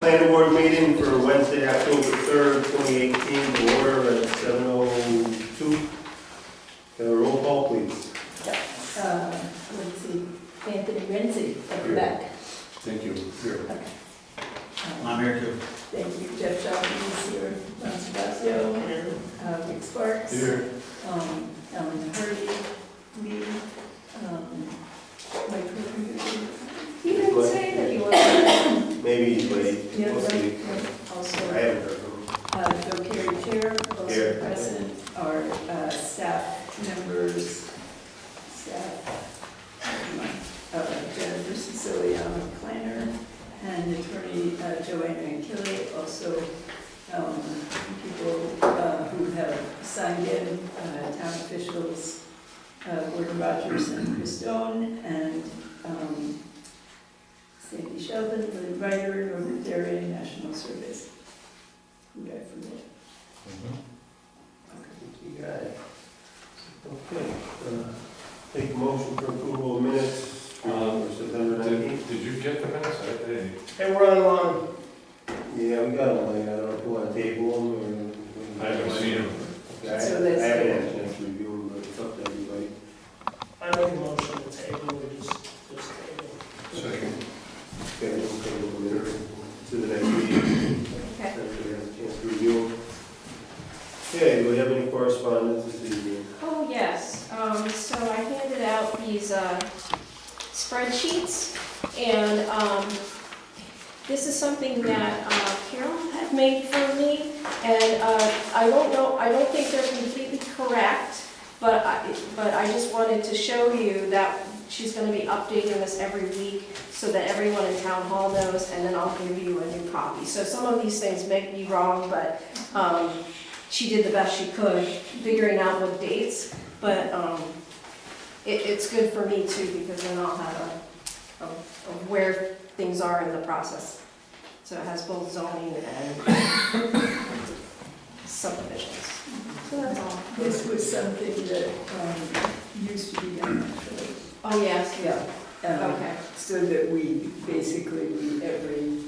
Planning board meeting for Wednesday, October 3rd, 2018, to order at 7:02. Can I roll call, please? Let's see, Anthony Renzi at the back. Thank you. Here. Okay. I'm here too. Thank you, Jeff Shelby is here, Ron Sebastiano, and Rick Sparks. Here. Ellen Hardy, Lee, Mike Rubin. He didn't say that he was. Maybe he's late. Yeah, We'll see. right. I Also, haven't heard from him. Joe Carey Chair, also Here. present, our staff members, Jennifer Siciliano, planner, and attorney Joanna Ankili, also people who have signed in, town officials, Gordon Rogers and Chris Stone, and Sandy Sheldon, the writer, Northern Darien National Service. Who did I forget? You got it. Okay. Take a motion for approval of minutes for September 19th. Did you get the minutes? I did. Hey, we're on. Yeah, we got them. Like, I don't know if you want to table them or. I haven't seen them. Okay, So that's- I haven't had a chance to review them, but it's up to everybody. I make a motion to table, we just table. Second. Okay, we'll table the minutes to the next meeting. Okay. Everybody has a chance to review them. Okay, do we have any correspondence this evening? Oh, yes. So I handed out these spreadsheets, and this is something that Carol had made for me, and I don't think they're completely correct, but I just wanted to show you that she's going to be updating this every week so that everyone in town hall knows, and then I'll give you a new copy. So some of these things may be wrong, but she did the best she could figuring out what dates, but it's good for me too, because then I'll have a where things are in the process. So it has both zoning and subdivisions. So that's all. This was something that used to be done actually. Oh, yes. Yeah. Okay. So that we, basically, every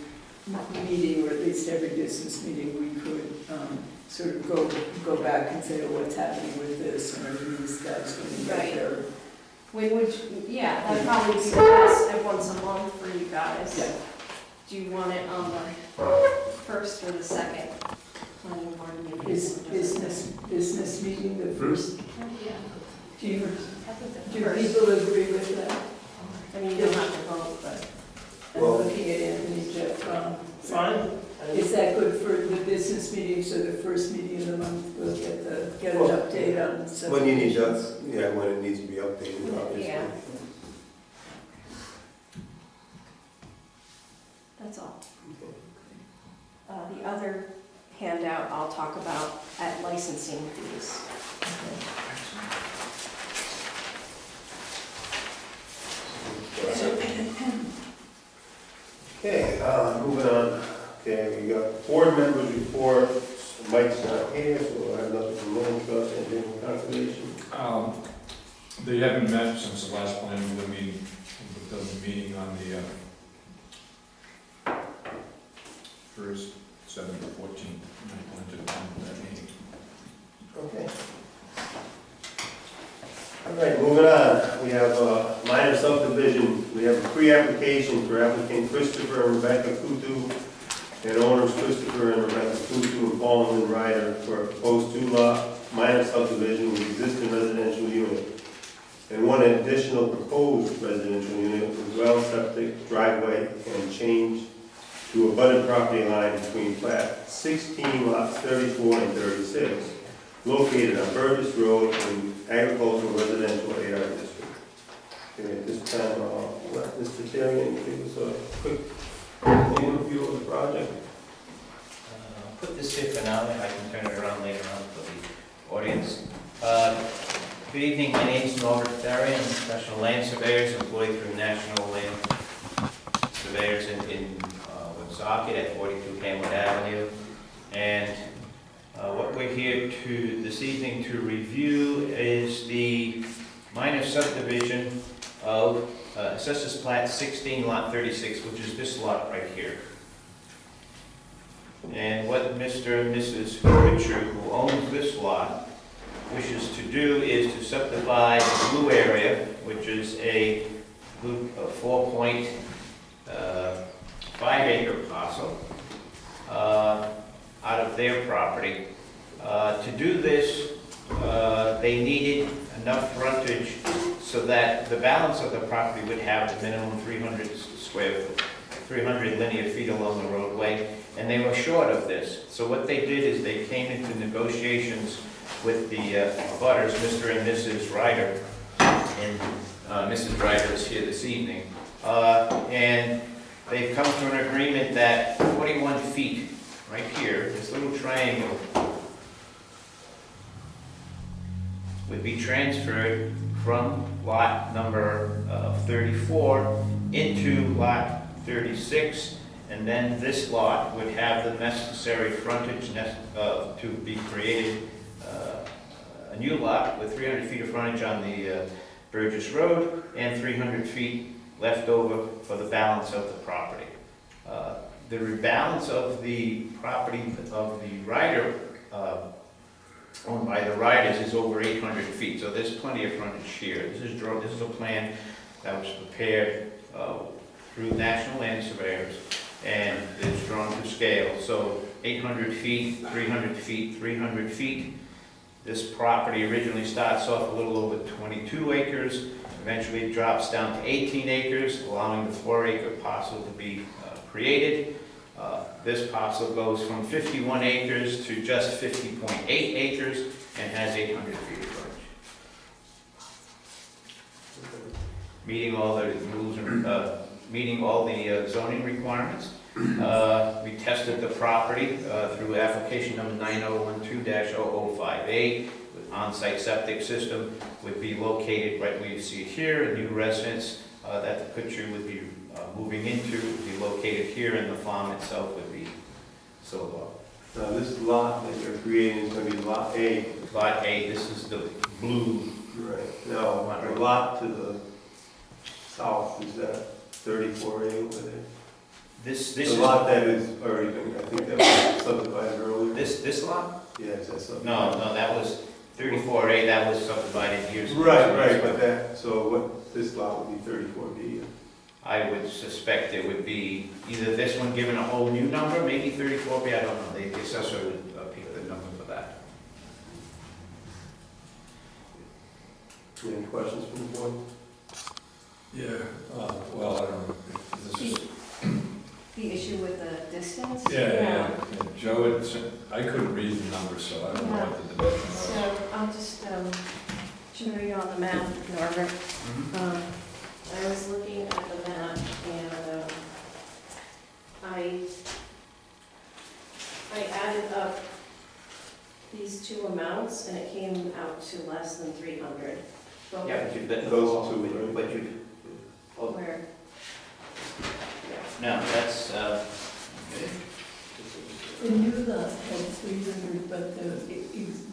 meeting, or at least every business meeting, we could sort of go back and say, oh, what's happening with this, and are these guys going to Right. get their. When would you, yeah, that'd probably be the best at once a month for you guys. Yeah. Do you want it on the first or the second planning board meeting? Business meeting, the first, Yeah. do First. people agree with that? I mean, you don't have to vote, but. I'm Well- looking at Anthony, Jeff, Fine. is that good for the business meeting, so the first meeting of the month, we'll get an Well, update on some. When you need that, yeah, when it needs to be updated, obviously. Yeah. That's all. The other handout I'll talk about at licensing fees. Okay, moving on. Okay, we got board members reports. Mike's not here, so I have nothing from Land Trust and General Conservation. They haven't met since the last planning board meeting, the meeting on the first, 7th to 14th. I wanted to attend that meeting. Okay. All right, moving on. We have a minor subdivision. We have a pre-application for applicant Christopher and Rebecca Kutu and owners Christopher and Rebecca Kutu and Paul and Lynn Ryder for a proposed two-lot minor subdivision with existing residential unit and one additional proposed residential unit with well, septic, driveway, and change to a budded property line between plat 16 lots 34 and 36, located on Burgess Road in agricultural residential AR district. Okay, at this time, I'll let Mr. Terry give us a quick overview of the project. I'll put this here for now, and I can turn it around later on for the audience. Good evening, my name is Norbert Ferry. I'm a professional land surveyor employed through National Land Surveyors in Woonsocket at 42 Hamlet Avenue. And what we're here this evening to review is the minor subdivision of Assessors Plat 16, Lot 36, which is this lot right here. And what Mr. and Mrs. Pritchard, who owns this lot, wishes to do is to subdivide the blue area, which is a 4.5 acre parcel, out of their property. To do this, they needed enough frontage so that the balance of the property would have a minimum 300 linear feet along the roadway, and they were short of this. So what they did is they came into negotiations with the abutters, Mr. and Mrs. Ryder, and Mrs. Ryder is here this evening, and they've come to an agreement that 41 feet right here, this little triangle, would be transferred from lot number 34 into lot 36, and then this lot would have the necessary frontage to be created a new lot with 300 feet of frontage on the Burgess Road and 300 feet left over for the balance of the property. The rebalance of the property of the Ryder, owned by the Ryders, is over 800 feet, so there's plenty of frontage here. This is a plan that was prepared through National Land Surveyors, and it's drawn to scale. So 800 feet, 300 feet, 300 feet. This property originally starts off a little over 22 acres, eventually it drops down to 18 acres, allowing the 4-acre parcel to be created. This parcel goes from 51 acres to just 50.8 acres and has 800 feet of frontage. Meeting all the rules and meeting all the zoning requirements. We tested the property through application number 9012-0058 with on-site septic system would be located right where you see it here. A new residence that the picture would be moving into would be located here, and the farm itself would be sold Now, this lot that you're creating is going to be Lot A. off. Lot A, this is the blue. Right. Now, the lot to the south, is that 34A over there? This The is lot that is already been, I think that was subdivided earlier. this lot? Yes, that's subdivided. No, that was 34A. That was subdivided years ago. Right, but that, so what, this lot would be 34B. I would suspect it would be either this one given a whole new number, maybe 34B, I don't know. The assessor would pick the number for that. Any questions from the board? Yeah, well, I don't know. This is, The issue with the distance? yeah. Joe, I couldn't read the numbers, so I don't know what the dimension was. So I'll just show you on the map, Norbert. I was looking at the map, and I added up these two amounts, and it came out to less than 300. Well, Yeah, but you've got Those two, right? But you, where? no, that's, The new lot had 300, but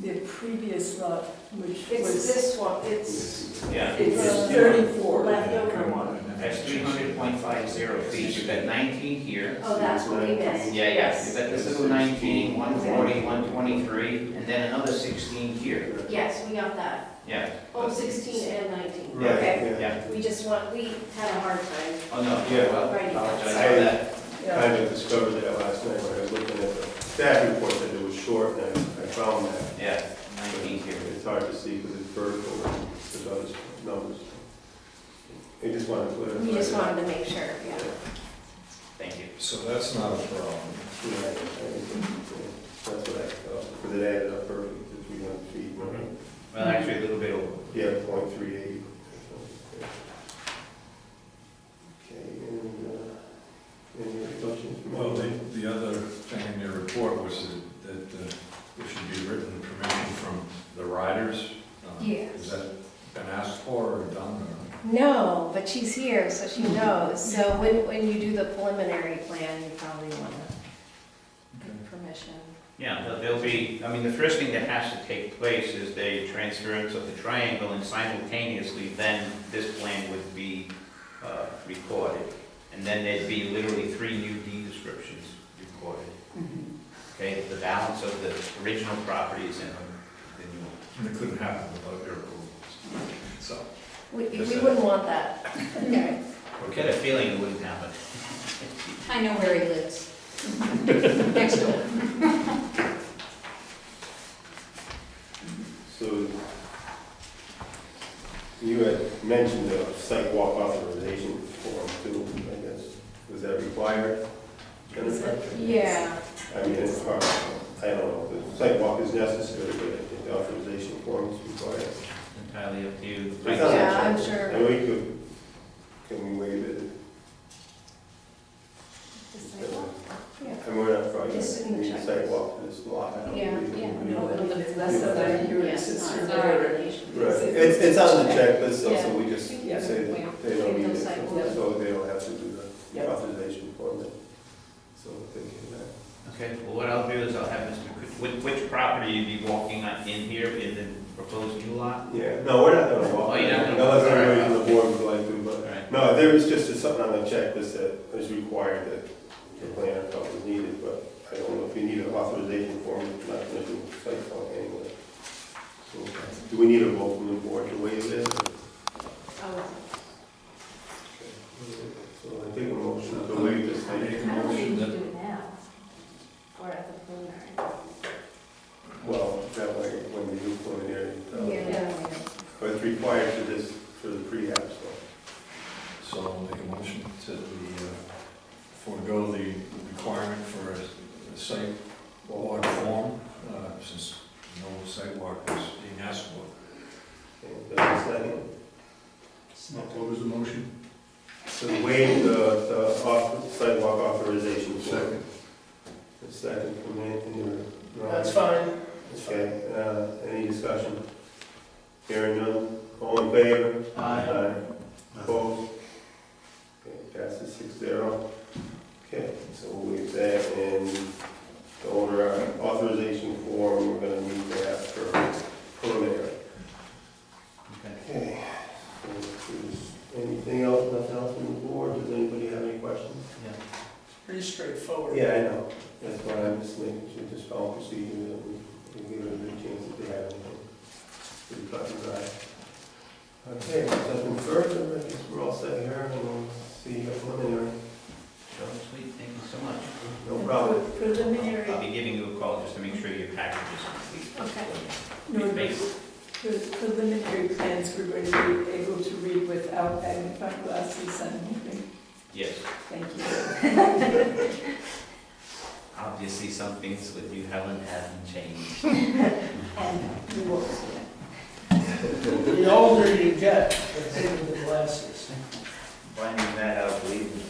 the previous lot, which It's was, this one, it's yeah. it's 34. left over one. That's 300.50 feet. You've got 19 here. Oh, that's what we missed. Yeah, you've got this little 19, 140, 123, and then another 16 here. Yes, we got that. Yeah. Oh, 16 and 19. Right, Okay. Yeah. We had a hard time. Oh, no, Yeah. well, Right. apologize for that. Yeah. Kind of discovered that last night when I was looking at the staff report that it was short, and I found that. Yeah, 19 here. It's hard to see because it's vertical with those numbers. I just wanted to clarify. We just wanted to make sure, yeah. Thank you. So that's not a problem. Yeah, that's what I thought, because it added up perfect to 300 feet. Right? Well, actually, a little bit over. Yeah, 0.38. Okay, and any other questions? from Well, anyone? the other thing in your report was that there should be written permission from the riders. Yes. Has that been asked for or done? Or? No, but she's here, so she knows. So when you do the preliminary plan, you probably want to get permission. Yeah, there'll be, I mean, the first thing that has to take place is the transference of the triangle, and simultaneously then this plan would be recorded. And then there'd be literally 3 new deed descriptions recorded. Mhm. balance of the original properties and the new one. And it couldn't happen without your approval. So, We wouldn't want that. Okay. I get a feeling it wouldn't happen. I know where he lives. Next door. So you had mentioned the site walk authorization form too, I guess. Was that required? Jennifer? Yeah. I mean, it's hard, I don't know, the site walk is necessary, but I think the authorization form is required. Entirely up to you. It's on the Yeah, I'm checklist. sure. And we could, can we waive it? Yeah. And we're not probably, It's in the we need a checklist. site walk to this lot. I don't Yeah, believe we yeah, can do No, that. that's not your Yes, sister. it's our obligation. Right, it's on the checklist, so Yeah. we just Yeah. say that they don't need it, so they don't have to do the Yeah. authorization form. So they can, Okay, well, what I'll do is I'll have Mr. Which property you be walking on in here in the proposed new lot? yeah, no, we're not gonna walk. Oh, you're not gonna Unless walk, all right. anybody from the board would like to, but, Alright. no, there was just something on the checklist that was required that the planner felt was needed, but I don't know if you need an authorization form, it's not gonna do site walk anyway. So, do we need a vote from the board to waive this? So I take a motion to waive this I thing. make a I don't think motion you that, do it now. Or at the preliminary. Well, that way, when we do preliminary, Yeah. but it's required for this, for the pre-app, so. so I'll make a motion to forego the requirement for a site walk form, since no site walk is being asked for. And that's a second. What was the motion? So waive the sidewalk authorization. Second. A second from Anthony or Ron? That's fine. Okay, any discussion? Hearing none, all in favor? Aye. Opposed? Okay, passes 6-0. Okay, so we'll waive that, and the order authorization form, we're gonna need that for preliminary. Okay. Okay, so if there's anything else, nothing else from the board, does anybody have any questions? Yeah. Pretty straightforward. Yeah, I know, that's why I'm just making sure, just follow procedure, that we can give it a good chance if they have anything. Pretty cut and dry. Okay, if there's nothing further, I guess we're all set here, and we'll see you at preliminary. So sweet, thank you so much. No problem. Preliminary, I'll be giving you a call just to make sure your package is complete. Okay. no, Thanks. the preliminary plans we're going to be able to read without magnifying glasses and anything. Yes, Thank you. obviously some things with you, Helen, haven't changed. And you will see that. The older you get, the bigger the glasses. Finding that out, believe me.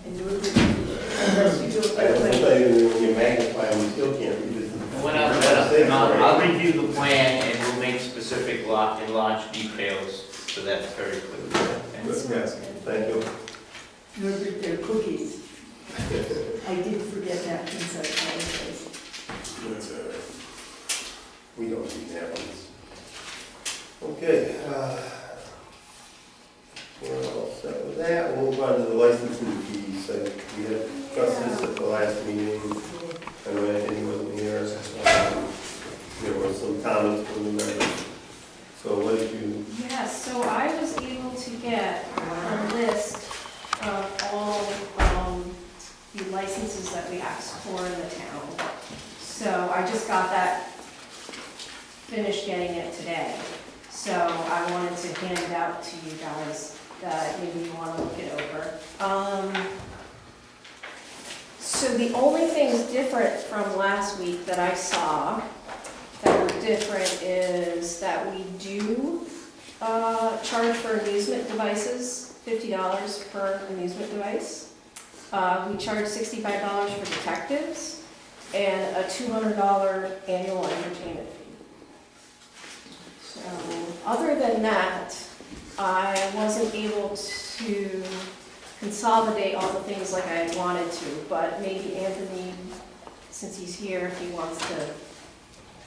And do it, unless you do it I don't that think way. that when you magnify them, you still can't read it. I'll review the plan and we'll make specific enlarged details, so that's very clear. Good, yes, thank you. Norbert, they're cookies. I did forget napkins, I apologize. That's all right. We don't need napkins. Okay, we're all set with that. We'll move on to the licensing fees. We had discussed this at the last meeting. I know Anthony wasn't here. There were some comments from the members. So what did you, Yes, so I was able to get a list of all the licenses that we asked for in the town. So I just got that, finished getting it today. So I wanted to hand out to you guys that maybe you want to look it over. So the only things different from last week that I saw that were different is that we do charge for amusement devices, $50 per amusement device. We charge $65 for detectives and a $200 annual entertainment fee. So, other than that, I wasn't able to consolidate all the things like I wanted to, but maybe Anthony, since he's here, if he wants to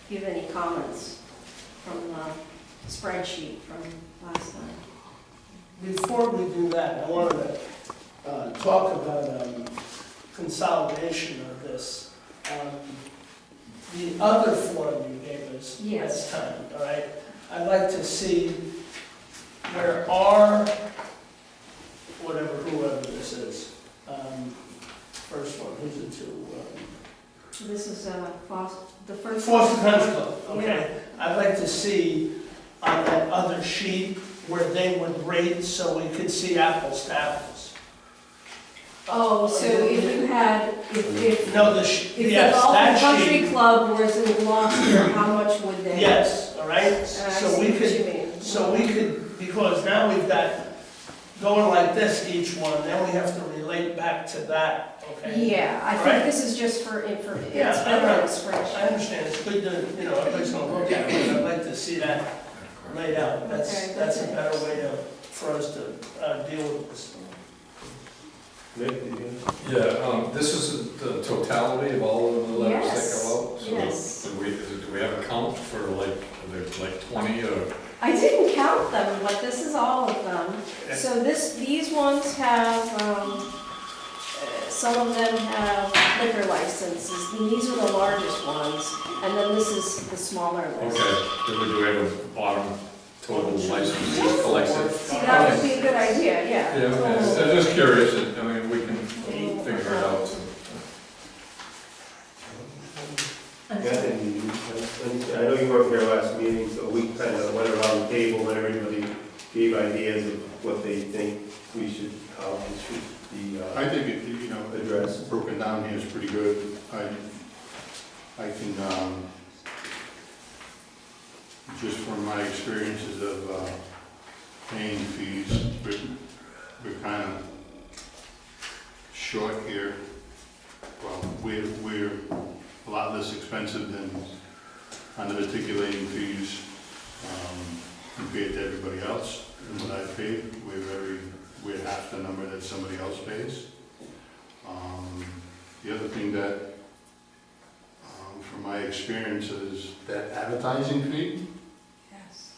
give any comments from the spreadsheet from last time. Before we do that, I wanted to talk about consolidation of this. other form you gave us Yes. last time, all right? I'd like to see where our, whoever this is, first one, who's it to? This is the first. Foster Country Club, okay? I'd like to see on that other sheet where they would rate so we could see apples to apples. Oh, so if you had, if No, the yes, Golf that and Country sheet, Club was in Gloucester, how much would they? yes, all right? I So see we what could, you mean. so we could, because now we've got going like this each one, then we have to relate back to that, okay? Yeah, I Right. think this is just for, it's for Yeah, I know. I illustration. understand, it's good to, everybody's gonna look at it, but I'd like to see that laid out. Okay, That's a okay. better way for us to deal with this. Nick, did you? Yeah, this is the totality of all of the letters that Yes, go out? So yes. do we have a count for are there like 20 or? I didn't count them, but this is all of them. So these ones have, some of them have liquor licenses, and these are the largest ones, and then this is the smaller list. Okay, then we do have a bottom total licenses collected. See, that would be a good idea, yeah. Yeah, okay. I'm just curious, I mean, we can figure it out. Yeah, and I know you weren't here last meeting, so we kind of went around the table and everybody gave ideas of what they think we should, how it should be I think it, addressed. broken down here is pretty good. I can, just from my experiences of paying fees, we're kind of short here. Well, we're a lot less expensive than on the articulating fees compared to everybody else. And what I paid, we're half the number that somebody else pays. The other thing that, from my experience, is that advertising fee. Yes.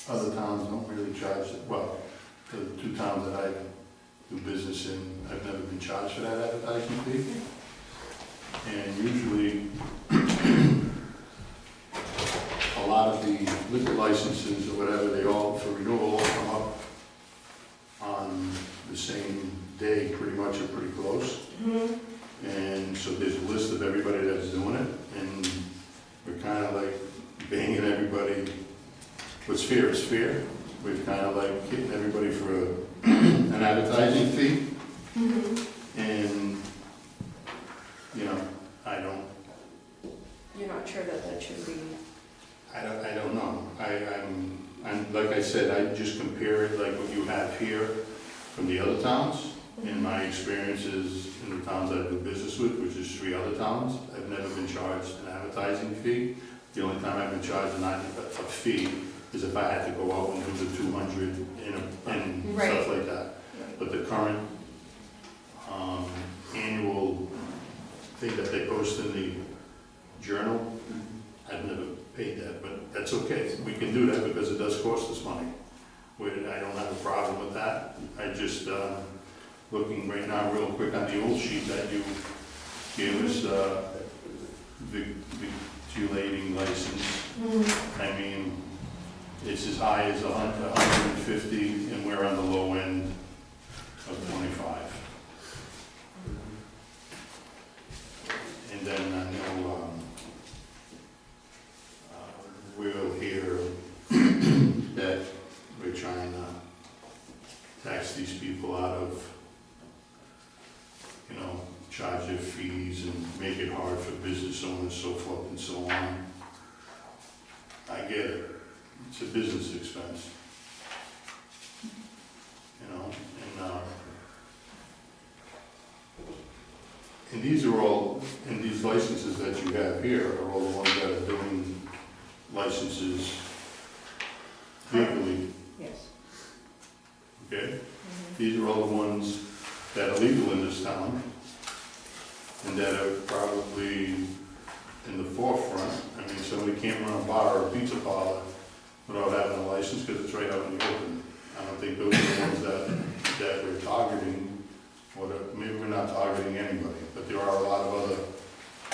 Other towns don't really charge it. Well, the two towns that I do business in, I've never been charged for that advertising fee. And usually, a lot of the liquor licenses or whatever, they all, for renewal, all come up on the same day, pretty much, or pretty close. Mhm. And so there's a list of everybody that's doing it, and we're kind of like banging everybody. What's fair is fair. We've kind of like hitting everybody for an advertising fee, Mhm. and, I don't, You're not sure that should be, I don't know. I'm, like I said, I just compare it like what you have here from the other towns. In my experiences in the towns I do business with, which is 3 other towns, I've never been charged an advertising fee. The only time I've been charged a fee is if I had to go out and do the 200 and Right. stuff like that. But the current annual thing that they post in the journal, I've never paid that, but that's okay. We can do that because it does cost us money. I don't have a problem with that. I just, looking right now real quick on the old sheet that you gave us, vigilating license. I mean, it's as high as 150, and we're on the low end of 25. And then I know we'll hear that we're trying to tax these people out of, charge their fees and make it hard for business owners, so forth and so on. I get it. It's a business expense. And these are all, and these licenses that you have here are all the ones that are doing licenses legally, yes. okay? These are all the ones that are legal in this town and that are probably in the forefront. I mean, somebody can't run a bar or a pizza parlor without having a license because it's right out in the open. I don't think those are the ones that we're targeting, or maybe we're not targeting anybody, but there are a lot of other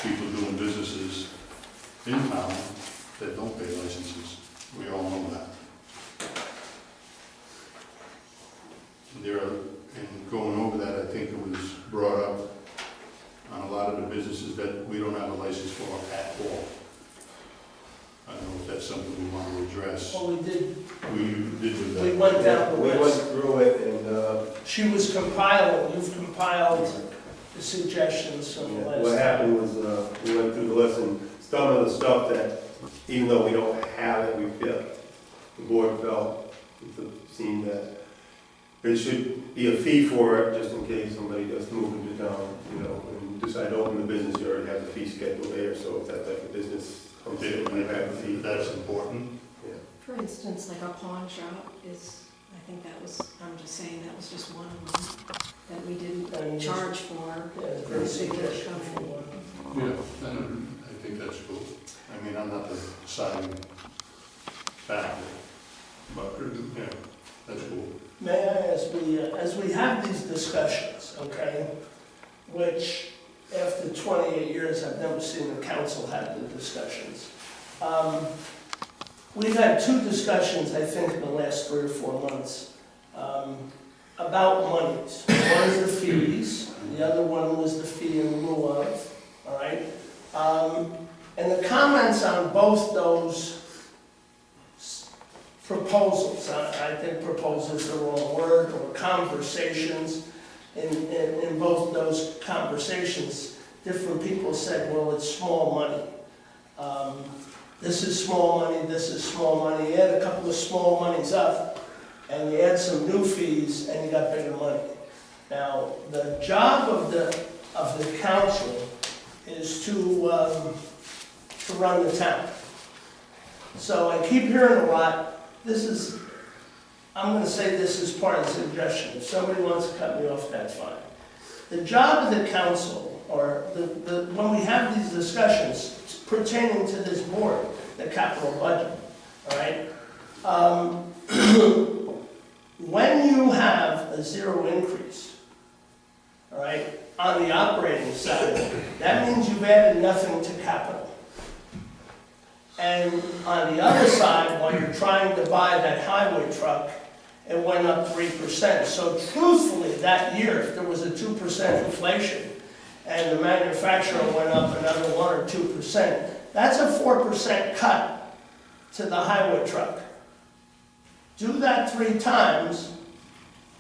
people doing businesses in town that don't pay licenses. We all know that. There are, and going over that, I think it was brought up on a lot of the businesses that we don't have a license for at all. I don't know if that's something we want to address. Well, we did, We did with that. we went down the We went list. through it and, She was compiling, you've compiled the suggestions from the last. what happened was, we went through the list and some of the stuff that, even though we don't have it, we feel, the board felt, it seemed that there should be a fee for it, just in case somebody does move into town, you know, and decide to open the business, you already have the fee schedule there, so if that type of business comes in, you have a fee. That's important. For instance, like a pawn shop is, I think that was, I'm just saying, that was just one of them that we didn't charge for. Yeah, very suggestion for one. Yeah, and I think that's cool. I mean, I'm not the deciding factor, but, yeah, that's cool. May I, as we have these discussions, okay, which after 28 years, I've never seen the council have the discussions. We've had two discussions, I think, in the last 3 or 4 months about monies. One is the fees, the other one was the fee in lieu of, all right? And the comments on both those proposals, I think proposals are the wrong word, or conversations, in both those conversations, different people said, well, it's small money. This is small money, this is small money. You add a couple of small monies up, and you add some new fees, and you got bigger money. Now, the job of the council is to run the town. So I keep hearing a lot, I'm gonna say this is part of the suggestion. If somebody wants to cut me off, that's fine. The job of the council, or when we have these discussions pertaining to this board, the capital budget, all right? When you have a zero increase, all right, on the operating side, that means you've added nothing to capital. And on the other side, while you're trying to buy that highway truck, it went up 3%. So truthfully, that year, if there was a 2% inflation, and the manufacturer went up another 1 or 2%, that's a 4% cut to the highway truck. Do that 3 times,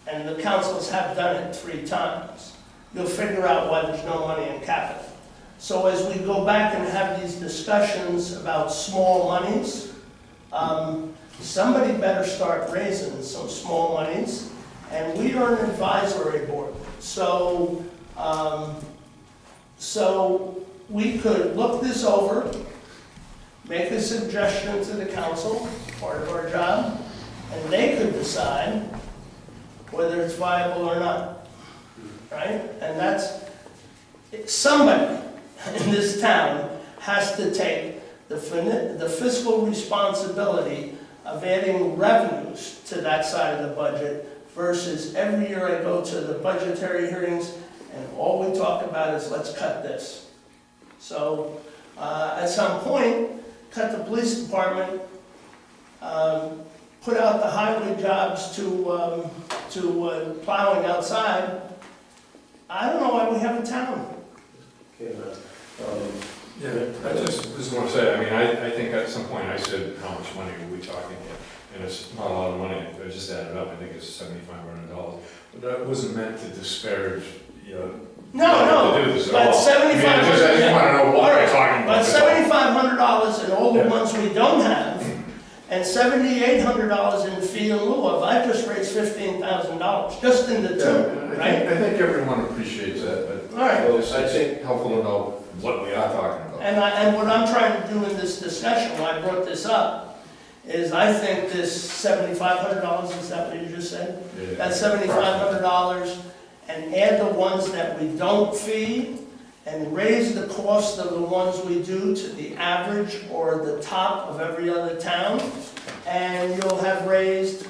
and the councils have done it 3 times. You'll figure out why there's no money in capital. So as we go back and have these discussions about small monies, somebody better start raising some small monies, and we are an advisory board. So, so we could look this over, make a suggestion to the council, part of our job, and they could decide whether it's viable or not, right? And that's, somebody in this town has to take the fiscal responsibility of adding revenues to that side of the budget versus every year I go to the budgetary hearings and all we talk about is let's cut this. So at some point, cut the police department, put out the highway jobs to plowing outside. I don't know why we have a town. Okay, Yeah, I just want to say, I mean, I think at some point I said, how much money are we talking here? And it's not a lot of money, I just added up, I think it's $7,500. But that wasn't meant to disparage, you know. No, to do this at but all. I mean, I just want to know what we're talking about. But $7,500 and all the Yeah. ones we don't have, and $7,800 in fee in lieu of, I've just raised $15,000, just in the two, Yeah, right? I think everyone appreciates that, but All right. it's helpful to know what we are talking about. And what I'm trying to do in this discussion, why I brought this up, is I think this $7,500, is that what you just said? Yeah. That's $7,500, and add the ones that we don't fee, and raise the cost of the ones we do to the average or the top of every other town, and you'll have raised,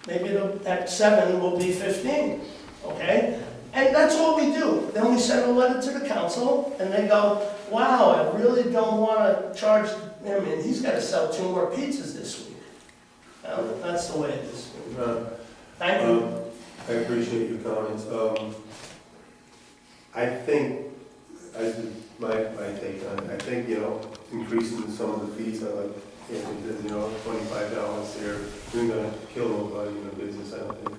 maybe at 7 will be 15, okay? And that's all we do. Then we send a letter to the council, and they go, wow, I really don't want to charge him, and he's got to sell 2 more pizzas this week. That's the way it is. Thank you. I appreciate your comments. I think, my take on it, I think, increasing some of the fees, like, $25 there, isn't gonna kill nobody in the business, I don't think.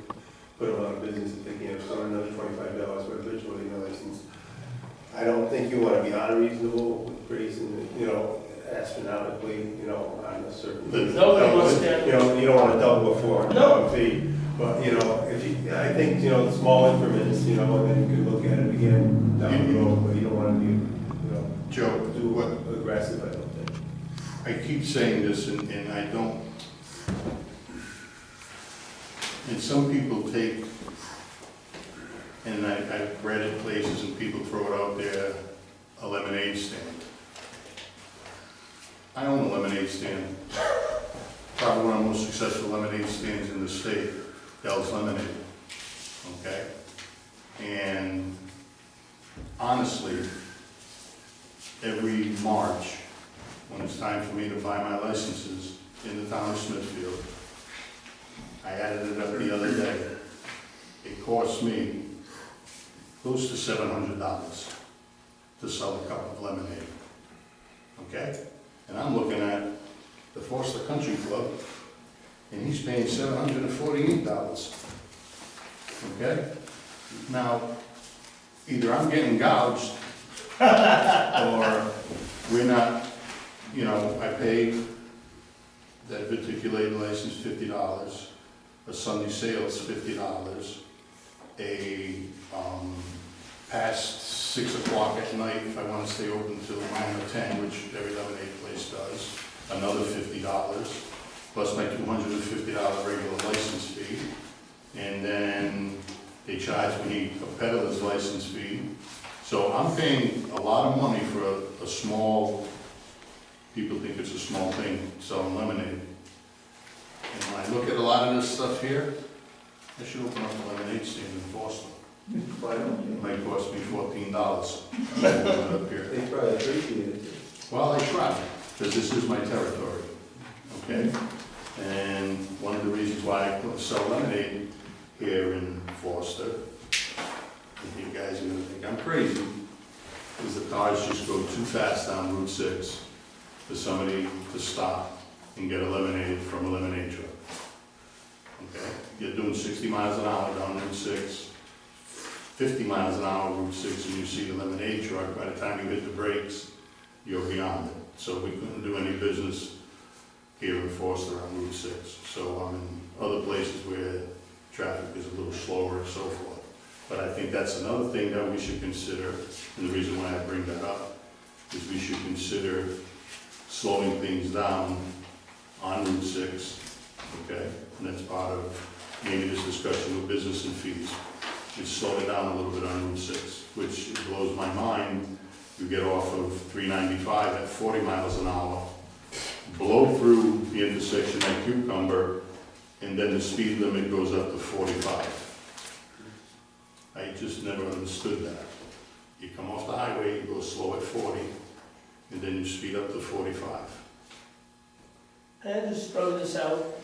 Put them out of business if they can't afford another $25 for a virtual license. I don't think you wanna be unreasonable with raising, astronomically, on a certain. Nobody wants to- You don't wanna double a $400 fee. But, I think, small increments, and then you could look at it again down the road, but you don't wanna be, Joe, too what, aggressive, I don't think. I keep saying this and I don't, and some people take, and I've read it places and people throw it out there, a lemonade stand. I own a lemonade stand, probably one of the most successful lemonade stands in the state, Bell's Lemonade, okay? And honestly, every March, when it's time for me to buy my licenses in the town of Smithfield, I added it up the other day. It costs me close to $700 to sell a cup of lemonade, okay? And I'm looking at the Forster Country Club, and he's paying $748, okay? Now, either I'm getting gouged, or we're not, I paid that articulated license $50, a Sunday sales $50, past 6 o'clock at night if I want to stay open till 9 or 10, which every lemonade place does, another $50, plus my $250 regular license fee, and then they charge me a peddler's license fee. So I'm paying a lot of money for a small, people think it's a small thing, selling lemonade. And when I look at a lot of this stuff here, I should open up a lemonade stand in Boston. It might cost me $14 up here. They probably appreciate it. Well, I try, because this is my territory, okay? And one of the reasons why I sell lemonade here in Foster, and you guys are gonna think I'm crazy, is the cars just go too fast down Route 6 for somebody to stop and get a lemonade from a lemonade truck. Okay? You're doing 60 miles an hour down Route 6, 50 miles an hour Route 6, and you see the lemonade truck, by the time you hit the brakes, you're beyond it. So we couldn't do any business here in Foster on Route 6. So I'm in other places where traffic is a little slower and so forth. But I think that's another thing that we should consider, and the reason why I bring that up is we should consider slowing things down on Route 6, okay? And that's part of maybe this discussion with business and fees. Is slow it down a little bit on Route 6, which blows my mind. You get off of 395 at 40 miles an hour, blow through the intersection at Cucumber, and then the speed limit goes up to 45. I just never understood that. You come off the highway, you go slow at 40, and then you speed up to 45. Can I just throw this out?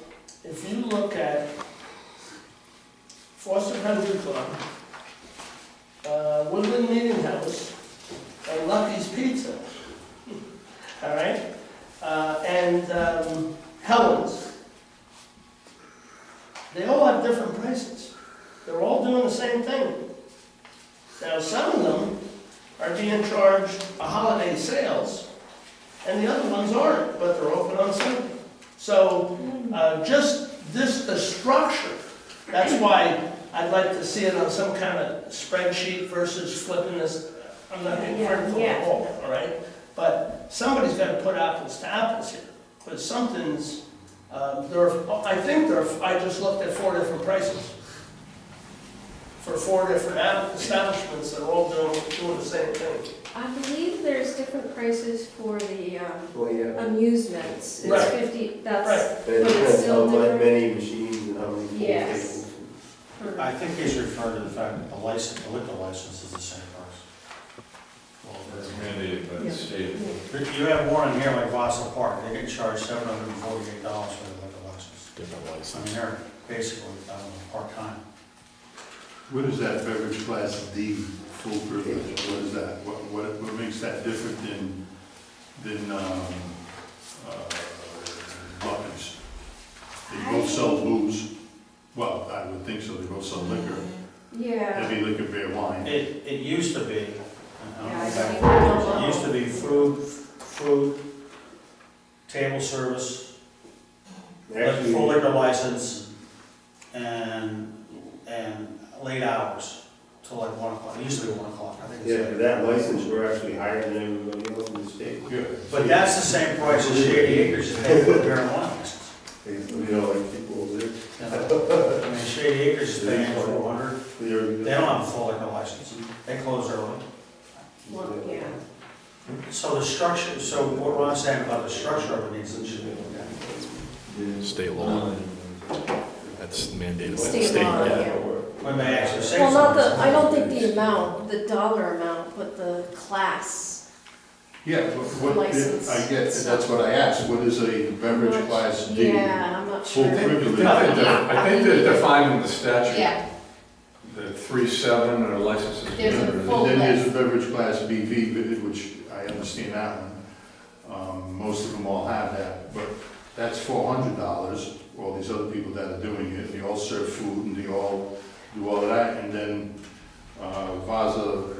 If you look at Foster Country Club, Woodland Meeting House, and Lucky's Pizza, all right? And Helen's, they all have different prices. They're all doing the same thing. Now, some of them are being charged a holiday sales, and the other ones aren't, but they're open on Sunday. So, just the structure, that's why I'd like to see it on some kind of spreadsheet versus flipping this, I'm not being critical at all right? But somebody's got to put apples to apples here, because something's, I just looked at 4 different prices for 4 different establishments that are all doing the same thing. I believe there's different prices for the Well, yeah. amusements. It's Right. 50, that's, Right. And it But it's depends still how different. many machines and how many pool Yes. tables. I think he's referring to the fact that the license, the liquor license is the same price. That's mandated by the state. You have one in here like Vassar Park, they get charged $748 for the liquor license. Different I license. mean, they're basically, part-time. What is that beverage class D full privilege? What is that? What makes that different than Bucky's? They both sell booze. Well, I would think so. They both sell liquor. Yeah. Heavy liquor, beer, wine. It used to be, Yeah, I it don't know. used to be food, table service, Actually, full liquor license, and late hours till like 1 o'clock. It used to be 1 o'clock, I think yeah, it's. for that license, we're actually higher than everybody else in the state. Yeah. But that's the same price as Shady Acres is paying for a beer and wine license. You know, like people over there. I mean, Shady Acres is paying 400. They don't have a full liquor license. They close early. Well, yeah. So the structure, so what I'm saying about the structure of it needs to be looked at. State law. That's mandated by the State state. law, yeah. We may actually say Well, not something. the, I don't think the amount, the dollar amount, but the class. Yeah, what, License. I get, that's what I asked. What is a beverage class D? Yeah, I'm not Full sure. privilege. I think they're defined in the statute. Yeah, The 3-7 or licenses. There's a And full then there's a list. beverage class BV, which I understand that one. Most of them all have that, but that's $400. All these other people that are doing it, they all serve food and they all do all of that. And then Vaza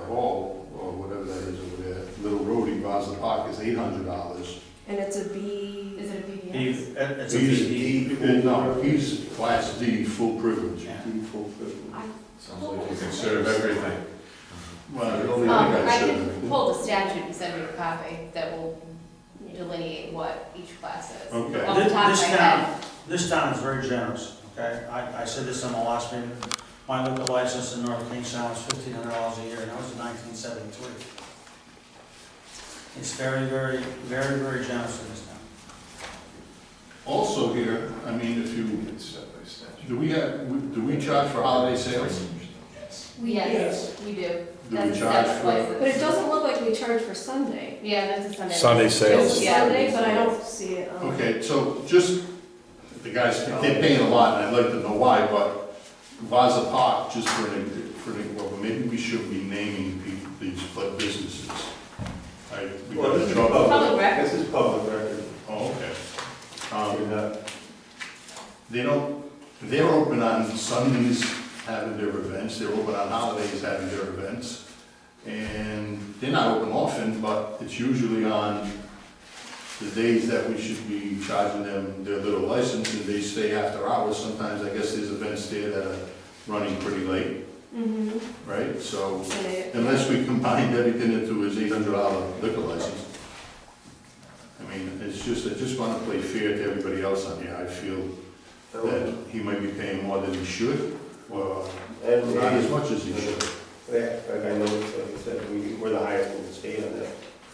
Hall, or whatever that is over there, Little Rhodey, Vaza Park is $800. And it's a B. Is it a BBS? It's a He's BD. No, he's class D, full privilege. Yeah. D full privilege. Sounds like you can serve everything. Well, I don't think I I can said. pull the statute and send you a copy that will delineate what each class is. Okay. Off the top of my head. This town is very generous, okay? I said this in the last meeting. My liquor license in North Kingstown was $1,500 a year, and that was in 1973. It's very, very, very, very generous in this town. Also here, I mean, if you, It's set by statute. do we charge for holiday sales? Yes, we do. Do we That's a charge separate for? license. But it doesn't look like we charge for Sunday. Yeah, that's a Sunday. Sunday license. sales. It's Yeah. Sunday, but I don't see it on. Okay, so just, the guys, they're paying a lot, and I'd like to know why, but Vaza Park, just for well, maybe we should be naming these businesses. We Well, got this in is trouble. Public public, record. this is public record. Oh, okay. You're not- They're open on Sundays having their events, they're open on holidays having their events. And they're not open often, but it's usually on the days that we should be charging them their little license, and they stay after hours. Sometimes I guess there's events there that are running pretty late, Mm-hmm. right? So And it- unless we combined everything into his $800 liquor license. I mean, I just want to play fair to everybody else on here. I feel that he might be paying more than he should, or And not as much as he should. Yeah, like I know, like I said, we're the highest in the state on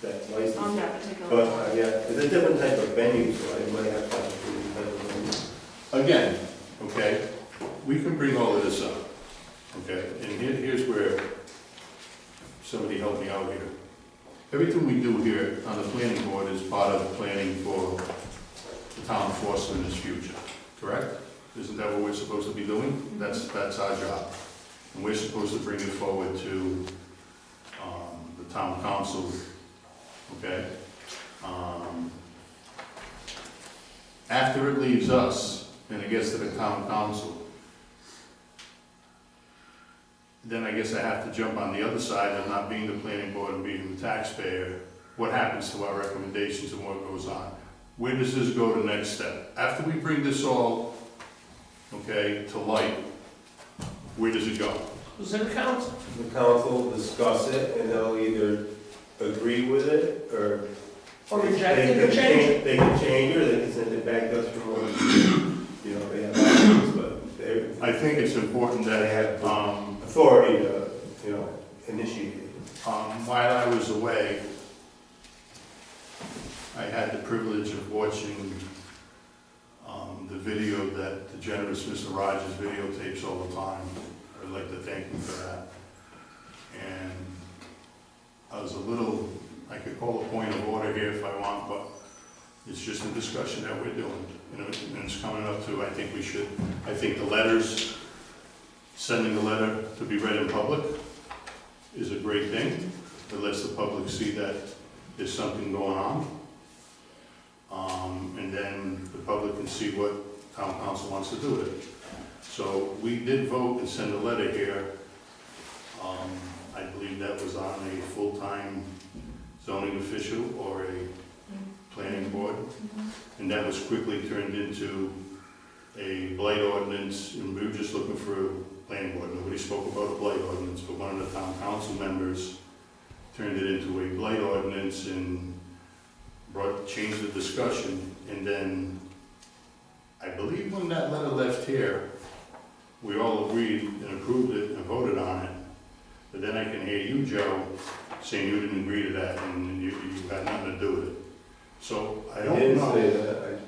that On license. that particular. But, yeah, it's a different type of venue, so I might have to have a different type of venue. Again, okay, we can bring all of this up, okay? And here's where somebody help me out here. Everything we do here on the planning board is part of planning for the town of Forest in its future, correct? Isn't that what we're supposed to be doing? That's our job. And we're supposed to bring it forward to the town council, okay? After it leaves us and it gets to the town council, then I guess I have to jump on the other side of not being the planning board and being the taxpayer. What happens to our recommendations and what goes on? Where does this go to next step? After we bring this all, okay, to light, where does it go? Who's in the council? The council will discuss it, and they'll either agree with it, or. Or reject they it or can change it? They can change it, or they can send it back to us for more, you know, they have options, but I think it's important they that, have authority to, you know, initiate it. while I was away, I had the privilege of watching the video that the generous Mr. Rogers videotapes all the time. I'd like to thank him for that. And I was a little, I could call a point of order here if I want, but it's just a discussion that we're doing. You know, and it's coming up to, I think the letters, sending a letter to be read in public is a great thing. It lets the public see that there's something going on. And then the public can see what town council wants to do with it. So we did vote and send a letter here. I believe that was on a full-time zoning official or a planning board. And that was quickly turned into a blight ordinance, and we were just looking for a planning board. Nobody spoke about a blight ordinance, but one of the town council members turned it into a blight ordinance and changed the discussion. And then, I believe when that letter left here, we all agreed and approved it and voted on it. But then I can hear you, Joe, saying you didn't agree to that and you had nothing to do with it. So I don't know. I didn't say that.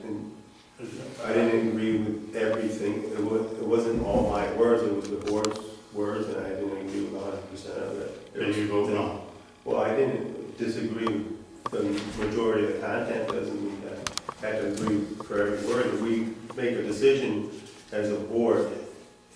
I didn't agree with everything. It wasn't all my words, it was the board's words, and I didn't agree with 100% of it. Then you vote no. Well, I didn't disagree with the majority of the content, doesn't mean that I have to agree for every word. If we make a decision as a board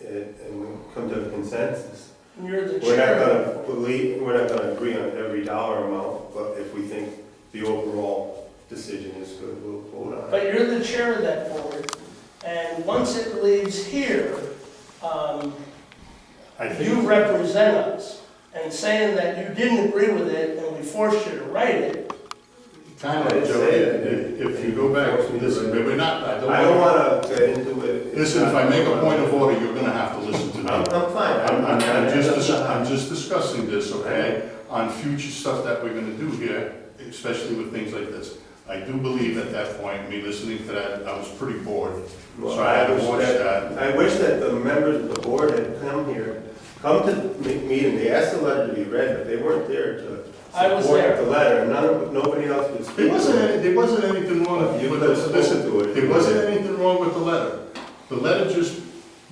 and we come to a consensus, You're the we're not chair. we're not gonna agree on every dollar amount, but if we think the overall decision is good, we'll vote on it. But you're the chair of that board, and once it leaves here, I you think, represent us. And saying that you didn't agree with it and we forced you to write it, kind I of, didn't Joe, say that. if you go back, listen, we're not, I don't wanna get into it. Listen, if I make a point of order, you're gonna have to listen to me. I'm fine. I'm just discussing this, okay? On future stuff that we're gonna do here, especially with things like this. I do believe at that point, me listening to that, I was pretty bored. So I had to watch that. I wish that the members of the board had come to the meeting, they asked the letter to be read, but they weren't there to I was support there. the letter, and nobody else would speak. There wasn't anything wrong with You it. could have listened to it. There wasn't anything wrong with the letter. The letter just,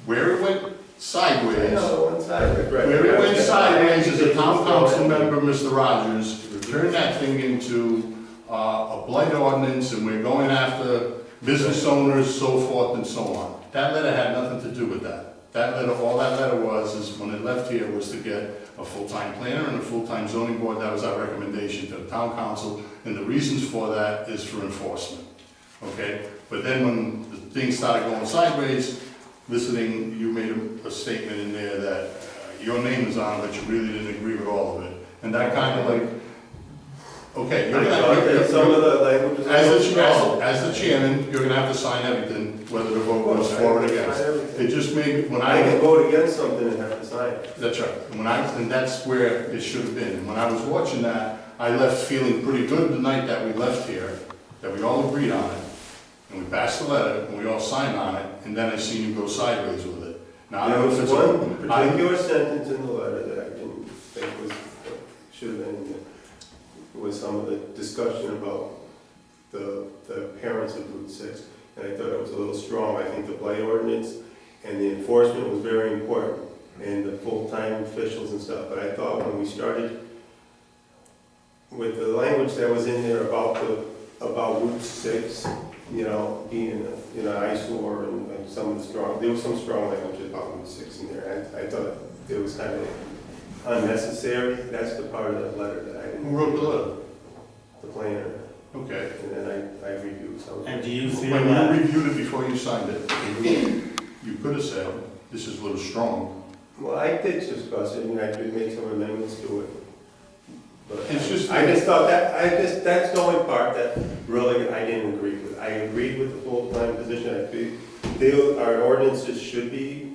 where it went I sideways, know, one side, right. where it went sideways as a town council member, Mr. Rogers, turned that thing into a blight ordinance, and we're going after business owners, so forth and so on. That letter had nothing to do with that. That letter, all that letter was, is when it left here, was to get a full-time planner and a full-time zoning board. That was our recommendation to the town council, and the reasons for that is for enforcement, okay? But then when the things started going sideways, listening, you made a statement in there that your name is on, but you really didn't agree with all of it. And that kind of like, okay, you're I thought that gonna, some of the language was. as the chairman, you're gonna have to sign everything, whether the vote was for or against. It just made, when I I, can vote against something and have to sign it. that's right, and that's where it should have been. When I was watching that, I left feeling pretty good the night that we left here, that we all agreed on it, and we passed the letter, and we all signed on it, and then I seen you go sideways with it. Now, I There don't know was if it's one particular sentence in the letter that I didn't think should have been in there. Was some of the discussion about the parents of Route 6, and I thought it was a little strong. I think the blight ordinance and the enforcement was very important, and the full-time officials and stuff, but I thought when we started with the language that was in there about Route 6, you know, being an eyesore and some of the strong, there was some strong language about Route 6 in there. I thought it was kind of unnecessary. That's the part of that letter that I didn't. Who wrote the letter? The planner, Okay. and then I reviewed some of And it. do you feel When that, you reviewed it before you signed it, you could have said, this is a little strong. Well, I did discuss it, and I did make some amendments to it. But It's just- I just thought that's the only part that really I didn't agree with. I agreed with the full-time position. I feel our ordinances should be,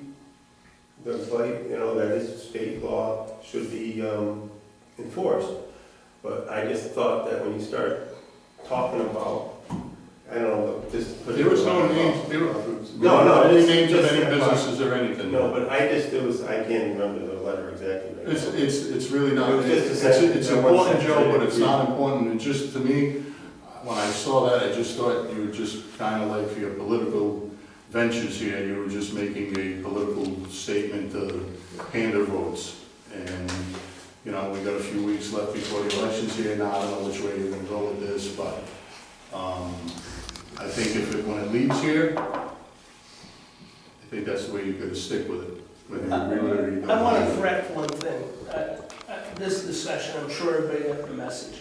the fight, you know, that is state law, should be enforced. But I just thought that when you start talking about, I don't know, just. There was no names, there were No, any it's names of just- any businesses or anything. No, but I can't remember the letter exactly right now. It's really not, It was just a it's sentence, that one important, sentence Joe, I but it's agreed. not important. And just to me, when I saw that, I just thought you were just kind of like for your political ventures here, you were just making a political statement to pander votes. And, you know, we got a few weeks left before the elections here, now I don't know which way you're gonna go with this, but, I think when it leaves here, I think that's the way you're gonna stick with it. Whether you really or you don't. I want to correct one thing. This discussion, I'm sure everybody got the message.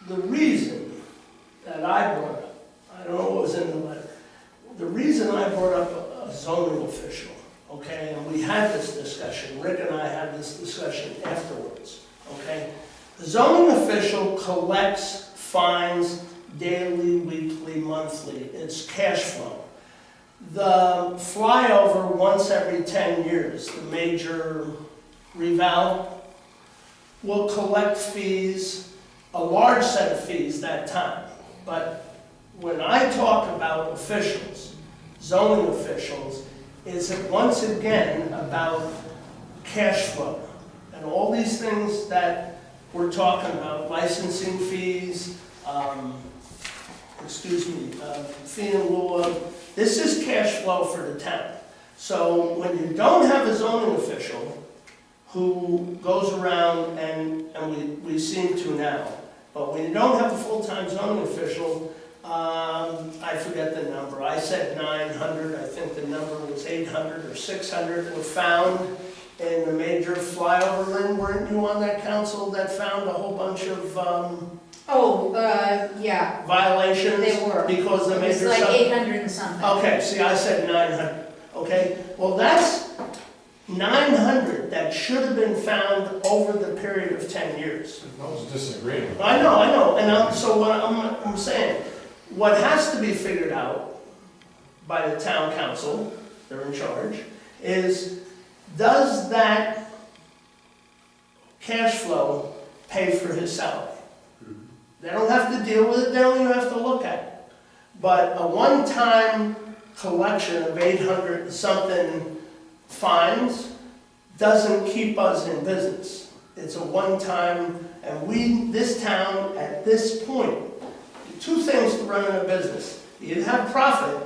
The reason that I brought up, I don't know what was in the letter, the reason I brought up a zoning official, okay, and we had this discussion, Rick and I had this discussion afterwards, okay? The zoning official collects fines daily, weekly, monthly. It's cash flow. The flyover once every 10 years, the major reval, will collect fees, a large set of fees that time. But when I talk about officials, zoning officials, it's once again about cash flow. And all these things that we're talking about, licensing fees, fee in lieu of, this is cash flow for the town. So when you don't have a zoning official who goes around, and we seem to now, but when you don't have a full-time zoning official, I forget the number. I said 900, I think the number was 800 or 600 were found in the major flyover. Lynn, weren't you on that council that found a whole bunch of Yeah, violations? they were. Because the It was major. like 800 and something. Okay, see, I said 900, okay? Well, that's 900 that should have been found over the period of 10 years. That was a disagreement. I know, and so what I'm saying, what has to be figured out by the town council, they're in charge, is does that cash flow pay for his salary? They don't have to deal with it, they don't even have to look at it. But a one-time collection of 800 and something fines doesn't keep us in business. It's a one-time, and this town, at this point, two things to run a business. You either have profit,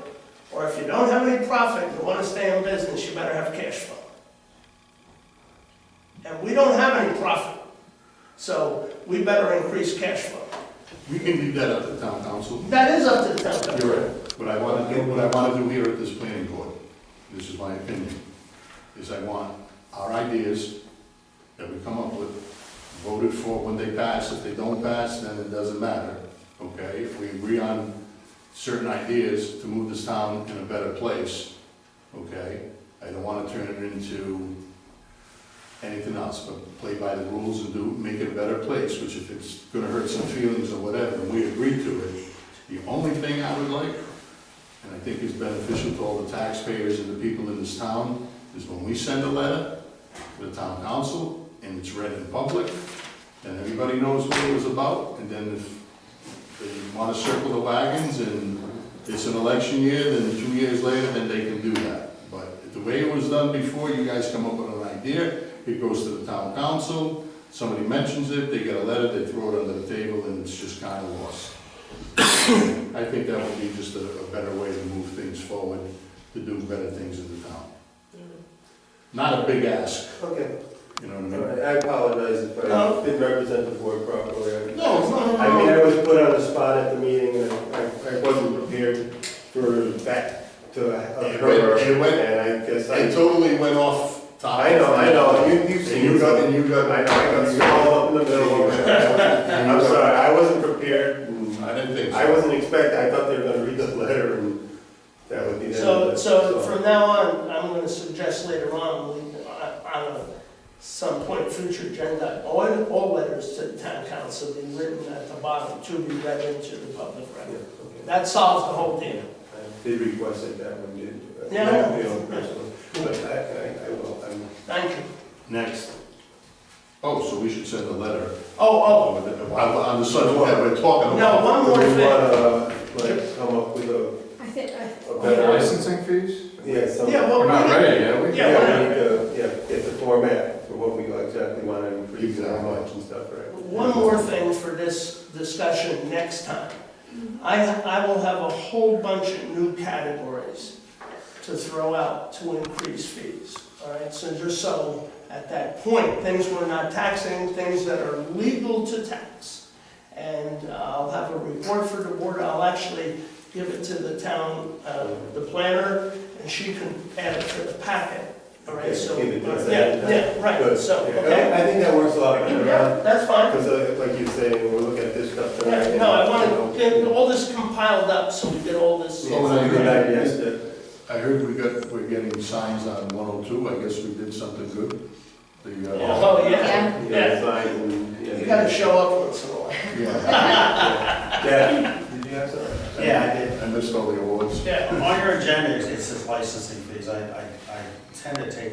or if you don't have any profit, you want to stay in business, you better have cash flow. And we don't have any profit, so we better increase cash flow. We can leave that up to town council. That is up to the town council. You're right. What I want to do here at this planning board, this is my opinion, is I want our ideas that we come up with voted for when they pass. If they don't pass, then it doesn't matter, okay? If we agree on certain ideas to move this town in a better place, okay? I don't want to turn it into anything else, but play by the rules and make it a better place, which if it's gonna hurt some feelings or whatever, and we agree to it, the only thing I would like, and I think is beneficial to all the taxpayers and the people in this town, is when we send a letter to the town council, and it's read in public, and everybody knows what it was about, and then if they wanna circle the wagons and it's an election year, then 2 years later, then they can do that. But the way it was done before, you guys come up with an idea, it goes to the town council, somebody mentions it, they get a letter, they throw it under the table, and it's just kind of lost. I think that would be just a better way to move things forward, to do better things in the town. Not a big ask, Okay, you know what I all mean? right, I apologize if I didn't represent the board properly. No, it's not. I mean, I was put on the spot at the meeting, and I wasn't prepared for that to occur, It went- and I guess It totally went off topic. I know, you And see, you got, and you got. I got you all up in the middle of it. I'm sorry, I wasn't prepared, and I didn't think so. I wasn't expecting, I thought they were gonna read the letter, and that would be the end of it. So from now on, I'm gonna suggest later on, some point future agenda, all letters to the town council be written at the bottom to be read into the public Yeah, record. okay. That solves the whole deal. I did request it that one, did. Yeah, I know. You know, personally, but I will, Thank you. Next. Oh, so we should send a letter. Oh, On the subject that we're talking no, about. one more Do we thing. wanna, like, come up with a I think, better? Licensing fees? Yeah, some. Yeah, well, We're not ready yet, we? Yeah, Yeah, we're we need to, get the format for what we exactly wanna increase and how much and stuff, right? One more thing for this discussion next time. I will have a whole bunch of new categories to throw out to increase fees, all right? So just so, at that point, things we're not taxing, things that are legal to tax. And I'll have a report for the board, I'll actually give it to the town, the planner, and she can add it to the packet, all right? Okay, So, give it to us. yeah, right, Good. so, Yeah, okay. I think that works a lot better, Yeah, that's fine. because like you say, when we look at this stuff tonight. Yeah, no, I want to get all this compiled up, so we get all this. Yeah, it's a good idea, so- I heard we're getting signs on 102, I guess we did something good. Oh, yeah, You yeah. know, signs and. You gotta show up once in a while. Yeah, Yeah, did you have something? Yeah, I did. I missed all the awards. Yeah, On your agenda, it says licensing fees. I tend to take,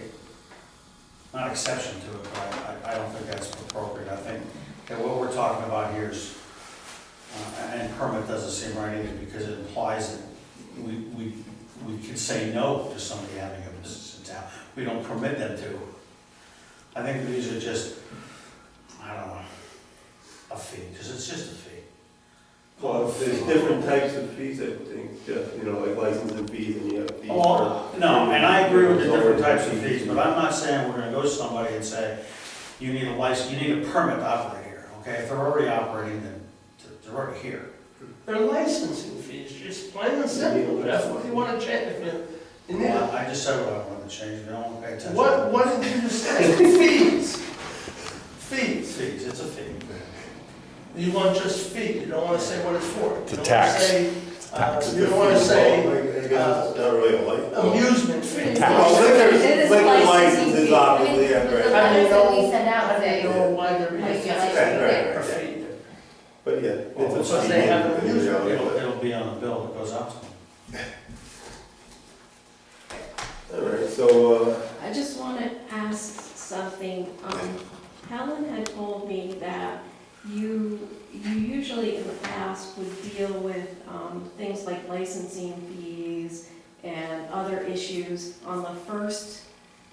not exception to it, but I don't think that's appropriate. I think that what we're talking about here is, and permit doesn't seem right either, because it implies that we could say no to somebody having a business in town. We don't permit them to. I think these are just, I don't know, a fee, because it's just a fee. Well, there's different types of fees, I think, Jeff, you know, like licensing fees, and you have fees Oh, for. no, and I agree with the different types of fees, but I'm not saying we're gonna go to somebody and say, you need a license, you need a permit to operate here, okay? If they're already operating, then they're already here. they're licensing fees, just plain and simple, that's what you wanna change, you need, Well, I just said what I wanted to change, we don't pay attention. what did you just say? Fees. Fees, Fees, it's a fee. you want just fee, you don't wanna say what it's for. It's a You don't tax. wanna say, tax. You don't wanna say I guess it's not really a license. amusement fee. Tax. Well, It is liquor licensing licenses, fee. obviously, yeah, The right. letters that we send I out don't say, know why they're Like, using yeah, Right, a right, fee. But yeah, it's a Because fee. they have an in amusement. reality, It'll be on the bill that goes out to them. but- All right, so, I just want to ask something. Helen had told me that you usually in the past would deal with things like licensing fees and other issues on the first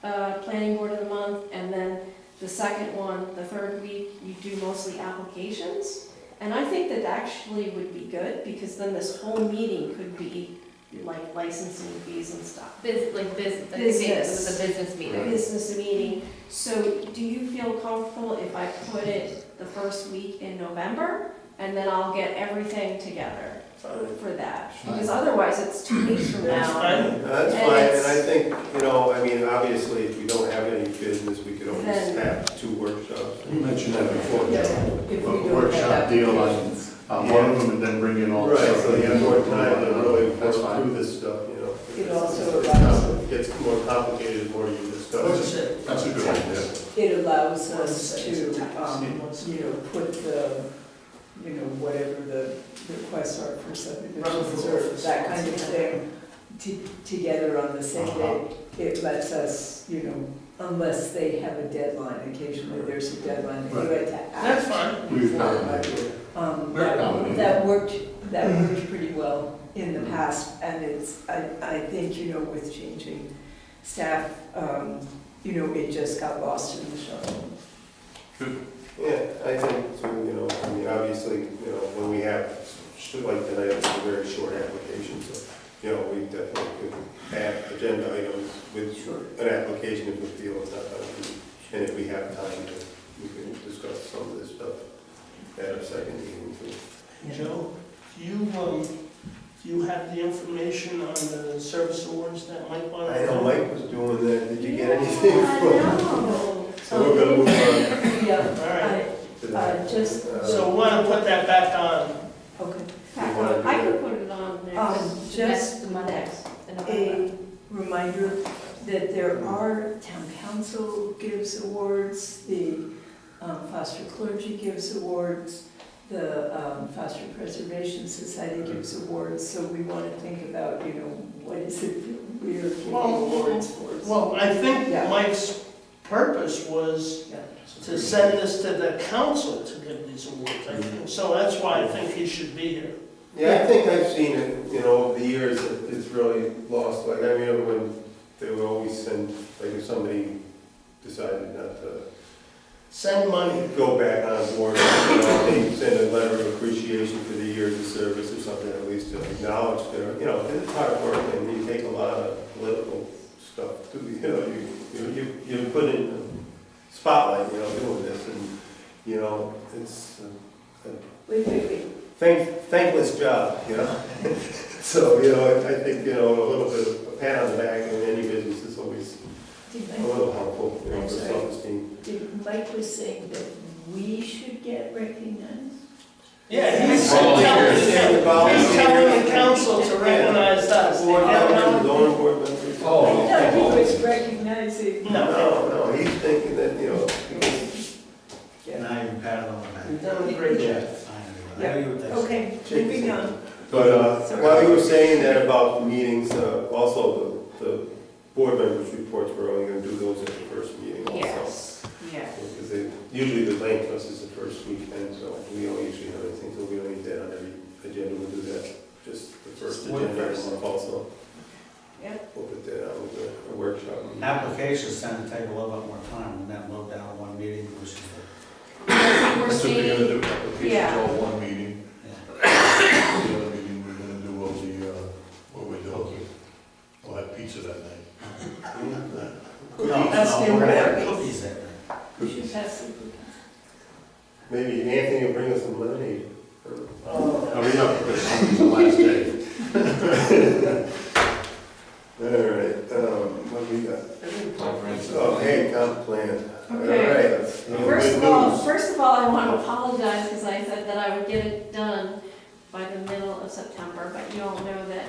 planning board of the month, and then the second one, the third week, you do mostly applications. And I think that actually would be good, because then this whole meeting could be like licensing fees and stuff. business, like it was a business meeting. Business meeting. So do you feel comfortable if I put it the first week in November? And then I'll get everything together for that? Because otherwise it's 2 weeks from That's now. fine. that's And fine, it's- and I think, you know, I mean, obviously, if we don't have any business, we could always Then- have 2 workshops. You mentioned that before, Yeah, Joe. if we A don't workshop have deal on applications. one of them and then bring in all the Right, stuff. so you have more time to really That's work fine. through this stuff, you know. It also allows, It gets more complicated the more you What's discuss. it? That's a good idea. it allows us to, Tax. you know, put the, you know, whatever the requests are for subdivisions or that kind of thing together on the same day. It lets us, you know, unless they have a deadline, occasionally there's a deadline, that you had to That's act. fine. We've before. We're accommodating. That worked pretty well in the past, and I think, you know, with changing staff, you know, it just got lost in the shuffle. Yeah, I think, so, you know, I mean, obviously, you know, when we have, like tonight, it's a very short application, so, you know, we definitely could add agenda items with an application if we feel it's not going to be, and if we have time, we can discuss some of this stuff at our second meeting too. Joe, do you have the information on the service awards that Mike wanted? I know Mike was doing that, did you get Yeah, anything I from? know. So we're gonna move on Yeah, All right, to that. just, so we want to put that back on. okay. You wanna do I can that? put it on next. Next, Just the Monday, next. in November. a reminder that there are, town council gives awards, the foster clergy gives awards, the foster preservation society gives awards, so we want to think about, you know, what is it that we're giving awards for. Well, I think Yeah. Mike's purpose was Yeah. to send this to the council to give these awards, I think. So that's why I think he should be here. Yeah, I think I've seen it, you know, over the years, it's really lost, like, I remember when they would always send, like, if somebody decided not to Send money. go back on board, you know, they send a letter of appreciation for the years of service or something, at least to acknowledge their, you know, it's hard work, and you take a lot of political it's a Wait. thankless job, you know? So, you know, I think, you know, a little bit of a pat on the back in any business is always a little helpful, you know, I'm for sorry. self-esteem. Mike was saying that we should get recognized? Yeah, he's Volunteers. telling the council to recognize us. Board They have members, no- zoning board members. Oh. No, he was recognizing. No, he's thinking that, you know, because Now you pat it on the back. You've done a great job. I know you would think so. Okay, moving on. But while you were saying that about the meetings, also the board members' reports, we're only gonna do those at the first meeting also. Yes, yes. Because usually the land trust is the first weekend, so we don't usually have anything, so we don't need that on every agenda, we'll do that just the first What agenda of first? the month also. Yep. We'll put that out with a workshop. Applications tend to take a little bit more time than that load down one meeting versus We're That's what we're seeing, gonna do, applications Yeah. all one meeting. the, The other meeting, we're gonna do all the, what we're doing. We'll have pizza that night. no, Ask him we're gonna have where. cookies that night. We should pass the cookies. Maybe Anthony will bring us some lemonade. Oh, we know, because it's the last day. All right, what do we got? Oh, hey, comp plan. All Okay. right, let's- First good of all, I want to apologize because I said that I would get it done by the middle of September, but you all know that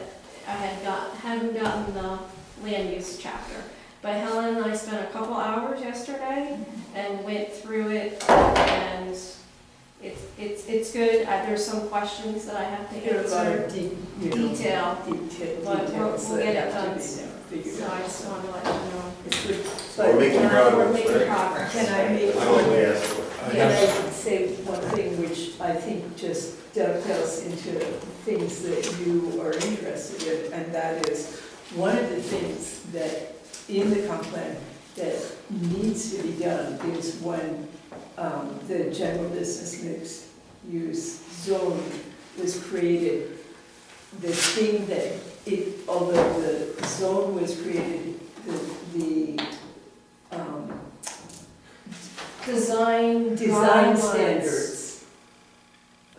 I hadn't gotten the land use chapter. But Helen and I spent a couple hours yesterday and went through it, and it's good. There's some questions that I have to There are a lot answer, of detail, details but that we'll get it have to done. be figured So I out. just wanted to let you know. It's good. We're making But progress, We're making right? progress. can I make I one only asked for. Can I say one thing which I think just dovetails into things that you are interested in, and that is, one of the things that in the comp plan that needs to be done is when the general business mixed use zone was created, the thing that although the zone was created, the Design design guidelines. standards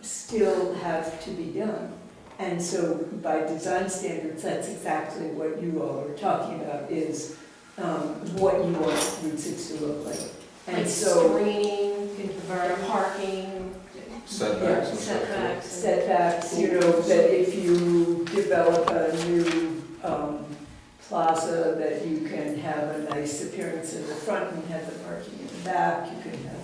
still have to be done. And so by design standards, that's exactly what you all are talking about, is what you want Route 6 to look like. Like And so screening, parking, Setbacks and stuff. setbacks. setbacks, you know, that if you develop a new plaza, that you can have a nice appearance in the front and have the parking in the back, you can have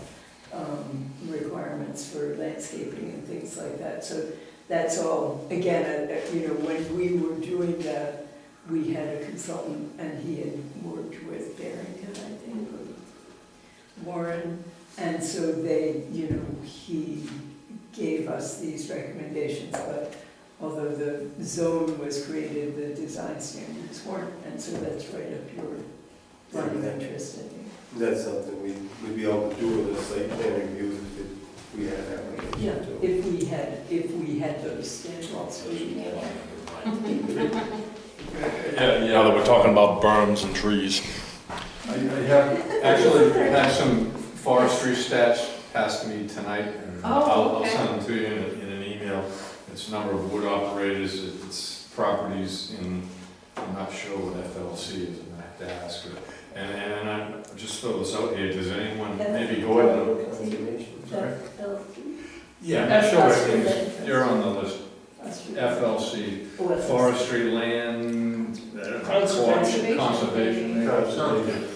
requirements for landscaping and things like that. So that's all, again, you know, when we were doing that, we had a consultant and he had worked with Barrington, I think, or Warren. And so they, you know, he gave us these recommendations, but although the zone was created, the design standards weren't, and so that's right up your line of interest, I think. That's something we'd be able to do with a site plan review if we had application Yeah, too. if we had those standards. Now that we're talking about berms and trees. I have, actually had some forestry stats passed to me tonight, and Oh, I'll okay. send them to you in an email. It's number of wood operators, it's properties in, I'm not sure what FLC is, I'm gonna have to ask her. And I just throw this out here, does anyone maybe go ahead and, Information. sorry? FLC? Yeah, I'm sure it is. You're on the list. FLC, Oh, forestry, land, Conservation. conservation. Conservation.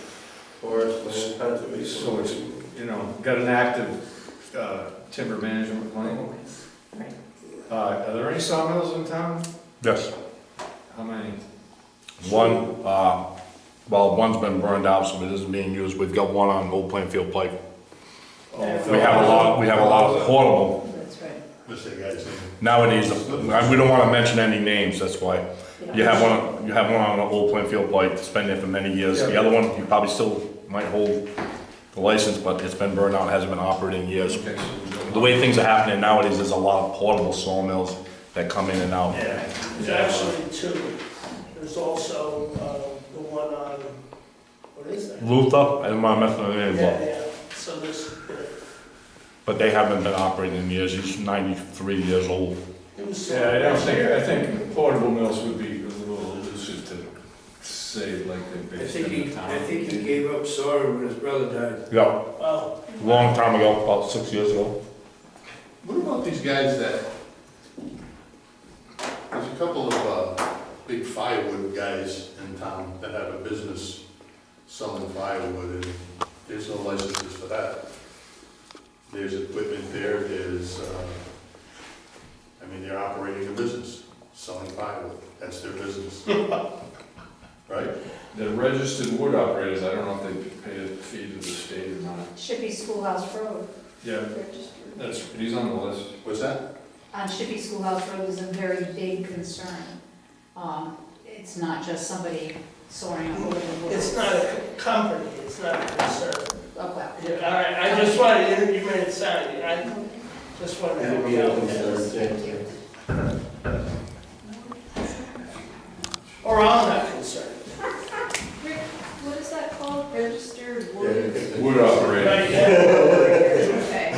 Forest land conservation. So it's, you know, got an active timber management plan. Right. Are there any sawmills in town? Yes. How many? One, well, one's been burned out, so it isn't being used. We've got one on Old Plainfield Pike. We have a lot of portable. That's right. What's that guy's name? Nowadays, we don't want to mention any names, that's why. You have one on Old Plainfield Pike, it's been there for many years. The other one, you probably still might hold the license, but it's been burned out, hasn't been operating in years. Okay, so The way things are happening nowadays, there's a lot of portable sawmills that come in and out. Yeah, there's actually two. There's also the one on, what is that? Luther, I don't mind messing with the name, Yeah, so there's, but they haven't been operating in years. He's 93 years old. It was. Yeah, I think portable mills would be a little elusive to say like they're I based think in he, the town. I think he gave up sawing when his brother died. Yeah, Well, long time ago, about 6 years ago. What about these guys that, there's a couple of big firewood guys in town that have a business selling firewood, and there's no licenses for that. There's equipment there, they're operating a business, selling firewood, that's their business. Right? The registered wood operators, I don't know if they pay a fee to the state or not. Shippey Schoolhouse Road, Yeah, registered. he's on the list. What's that? On Shippey Schoolhouse Road is a very big concern. It's not just somebody soaring up over the woods. it's not a company, it's not a concern. Oh, well. Yeah, all right, I just wanted, you made it sound, I just wanted to It'll help be you a out concern, there. thank you. Or I'm not concerned. Rick, what is that called? Registered wood? Wood operator. Right, yeah. Okay.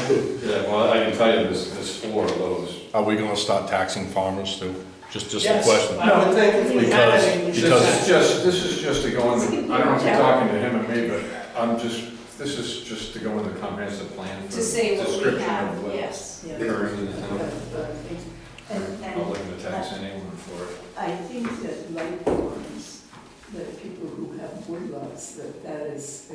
Yeah, well, I can tell you there's 4 of those. Are we gonna start taxing farmers too? Just a Yes, question. I would think if we had any, we should. This is just to go in, I don't know if you're talking to him or me, but this is just to go in the comprehensive plan for To say what we description have, of what's yes. Yeah. occurring in the town. And, Not looking to tax anyone for it. I think that light farms, that people who have woodlots, that is, I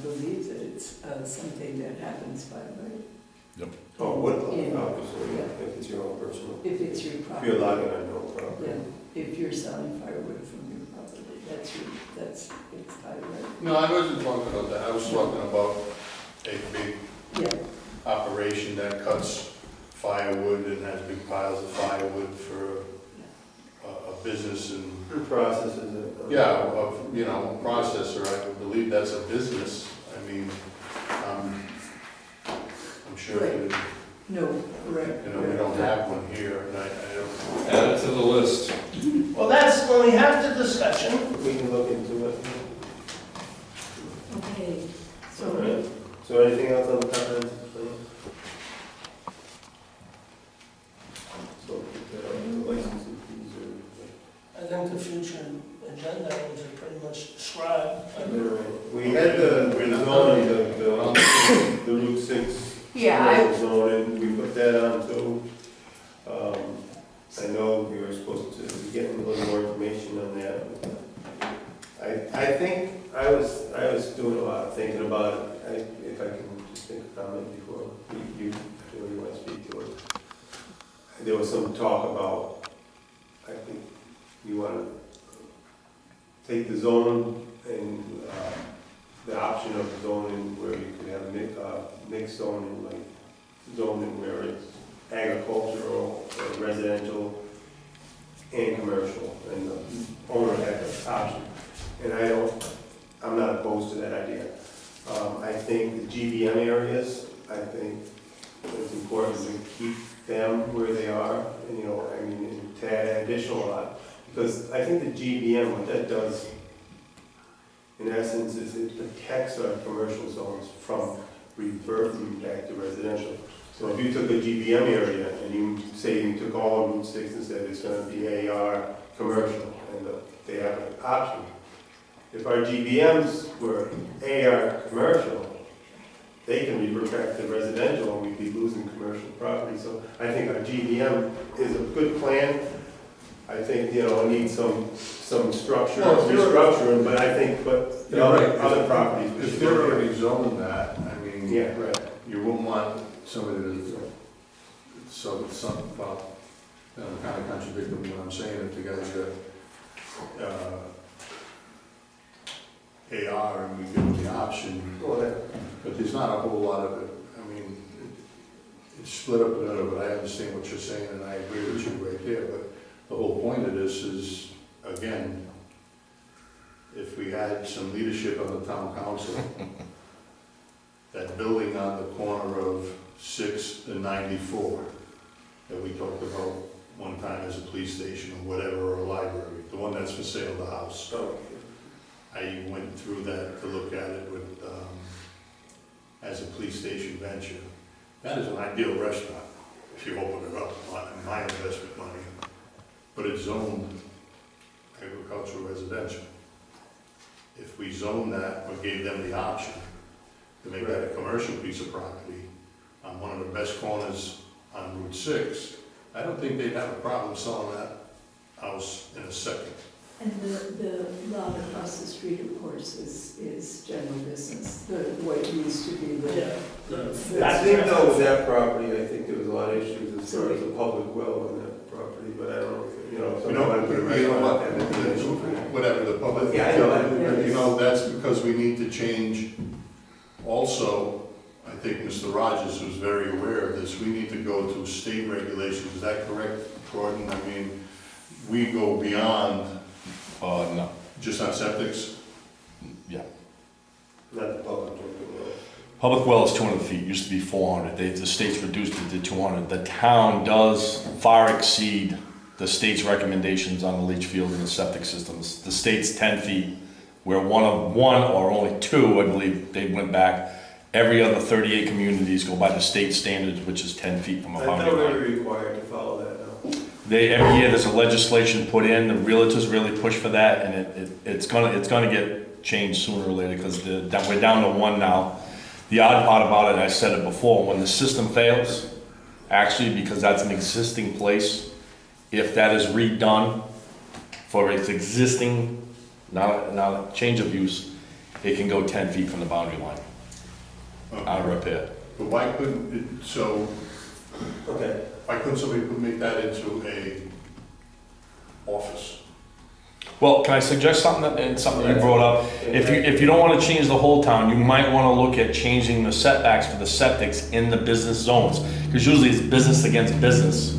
believe that it's something that happens by right. Oh, wood, Yeah. obviously, if it's your own personal. If it's your If property. you're logging on your own property. Yeah, if you're selling firewood from your property, it's by right. No, I wasn't talking about that, I was talking about a big Yeah, operation that cuts firewood and has big piles of firewood for a business and, Who processes it? yeah, a processor, I believe that's a business. I mean, I'm sure, Right. No, correct. we don't have one here, and I don't. Add it to the list. Well, that's, when we have the discussion, We can look into it. Okay, All so, right. So anything else on the comprehensive plan? So, the licensing fees I think the future agenda items are pretty much described. are. We had the zoning, the Route 6. Yeah, commercial zoning, we put that on too. I know we were supposed to be getting a little more information on that. I think, I was doing a lot of thinking about it. If I can just make a comment before you want to speak to it. There was some talk about, I think you want to take the zone and the option of zoning where you could have mixed zoning, like zoning where it's agricultural, or residential, and commercial, and the owner has an option. And I'm not opposed to that idea. I think the GBM areas, I think it's important to keep them where they are, and, and to add additional lot. Because I think the GBM, what that does, in essence, is it protects our commercial zones from reverting back to residential. So if you took a GBM area and you say you took all Route 6 and said it's gonna be AR commercial, and they have an option. If our GBMs were AR commercial, they can revert back to residential and we'd be losing commercial property. So I think our GBM is a good plan. I think, it needs some structure, restructuring, but I think, the You're right. other properties. we If should they're look at. already zoned that, I mean. Yeah, right. You wouldn't want somebody to, well, kind of contradicting what I'm saying, if the guy's got, AR and we give him the option, but there's not a whole lot of it. I mean, it's split up a little, but I understand what you're saying and I agree with you right there, but the whole point of this is, again, if we had some leadership on the town council, that building on the corner of 6th and 94 that we talked about one time as a police station or whatever, or a library, the one that's for sale, the house. I went through that to look at it with, as a police station venture. That is an ideal restaurant, if you open it up, my investment money, but it's zoned agricultural residential. If we zone that or gave them the option to make that a commercial piece of property on one of the best corners on Route 6, I don't think they'd have a problem selling that house in a second. And the lot across the street, of course, is general business, what used to be Yeah. the. I think though with that property, I think there was a lot of issues as far as the public well on that property, but I don't know, if, you know, You know, someone put a you know restaurant what, and then whatever the public. Yeah, I know that. You know, that's because we need to change. Also, I think Mr. Rogers was very aware of this, we need to go to state regulations, is that correct, Gordon? I mean, we go beyond No, just on septics. not the public drinking well. public well is 200 feet, used to be 400, the state's reduced it to 200. The town does far exceed the state's recommendations on the leach field and the septic systems. The state's 10 feet, where one or only two, I believe, they went back. Every other 38 communities go by the state standards, which is 10 feet from a I thought boundary we line. were required to follow that now. Every year there's a legislation put in, the realtors really push for that, and it's gonna get changed sooner or later, because we're down to one now. The odd part about it, I said it before, when the system fails, actually, because that's an existing place, if that is redone for its existing, not a change of use, it can go 10 feet from the boundary line, out of repair. But why couldn't it, so, Okay. why couldn't somebody make that into a office? Well, can I suggest something you brought up? If you don't wanna change the whole town, you might wanna look at changing the setbacks for the septics in the business zones, because usually it's business against business.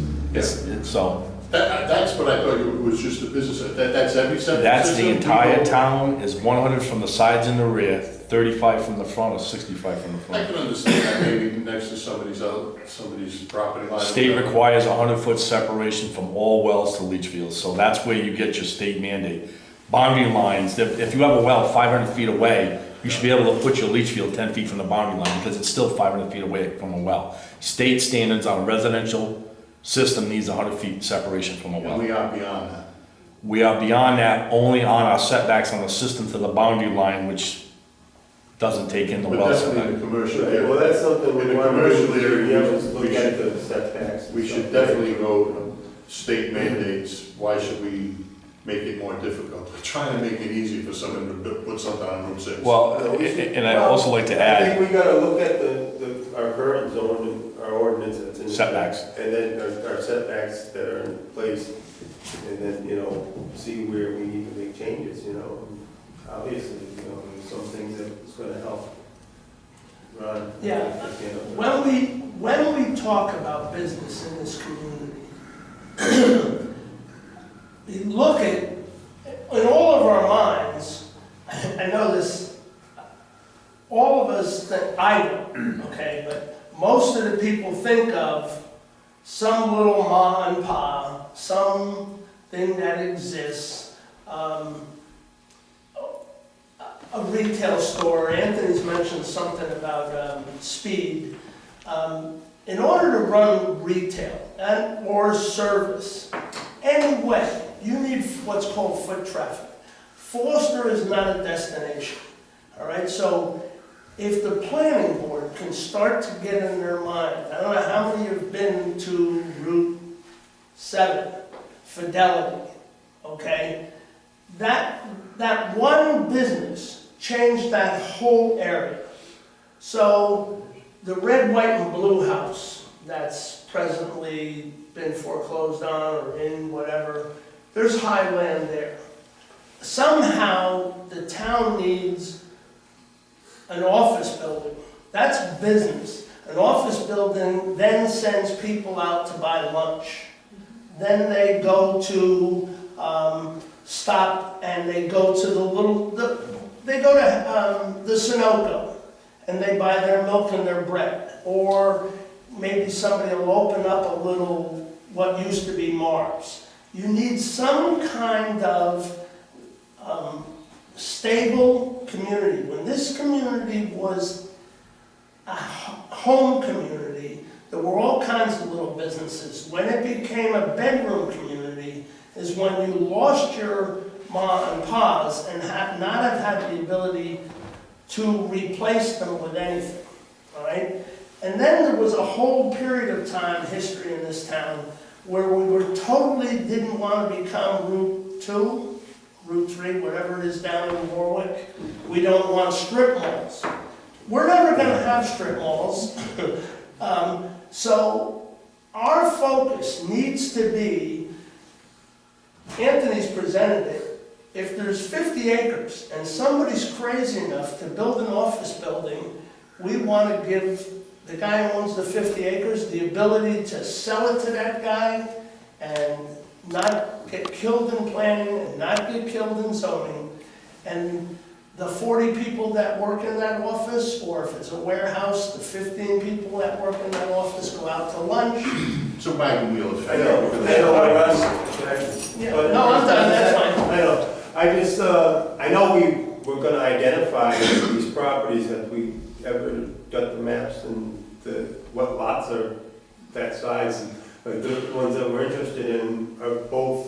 So, That's what I thought, it was just a business, that's every septic that's the system? entire town, is 100 from the sides and the rear, 35 from the front, or 65 from the I front. can understand that maybe next to somebody's property line. State requires a 100-foot separation from all wells to leach fields, so that's where you get your state mandate. Boundary lines, if you have a well 500 feet away, you should be able to put your leach field 10 feet from the boundary line, because it's still 500 feet away from a well. State standards on a residential system needs 100 feet separation from a And well. we are beyond that. We are beyond that only on our setbacks on the system to the boundary line, which doesn't take in the But well definitely in setback. the commercial Well, area, that's something In we the want to commercial do, area, look we at should- the setbacks. we should definitely go state mandates. Why should we make it more difficult? We're trying to make it easy for someone to put something on Route 6. Well, and I'd also like to I add, think we gotta look at our current zone, our ordinance that's in. the- Setbacks. And then our setbacks that are in place, and then, you know, see where we need to make changes, you know. Obviously, you know, there's some things that's gonna help. Ron? Yeah. you know. When we talk about business in this community, we look at, in all of our minds, I know this, all of us that I don't, okay, but most of the people think of some little ma and pa, something that exists, a retail store. Anthony's mentioned something about speed. In order to run retail or service, anyway, you need what's called foot traffic. Foster is not a destination, all right? So if the planning board can start to get in their mind, I don't know how many have been to Route 7, Fidelity, okay? That one business changed that whole area. So the red, white, and blue house that's presently been foreclosed on or in whatever, there's high land there. Somehow the town needs an office building. That's business. An office building then sends people out to buy lunch. Then they go to stop and they go to they go to the Sunoco and they buy their milk and their bread. Or maybe somebody will open up a little, what used to be Mars. You need some kind of stable community. When this community was a home community, there were all kinds of little businesses. When it became a bedroom community is when you lost your ma and pa's and not have had the ability to replace them with anything, all right? And then there was a whole period of time, history in this town, where we were totally didn't want to become Route 2, Route 3, whatever it is down in Warwick. We don't want strip malls. We're never going to have strip malls. So our focus needs to be, Anthony's presented it, if there's 50 acres and somebody's crazy enough to build an office building, we want to give the guy who owns the 50 acres the ability to sell it to that guy and not get killed in planning and not get killed in zoning. And the 40 people that work in that office, or if it's a warehouse, the 15 people that work in that office go out to lunch. It's a wagon wheel I effect. know, Russ. Yeah, no, I'm done, that's fine. I know, I know we're gonna identify these properties that we ever got the maps and what lots are that size. But the ones that we're interested in are both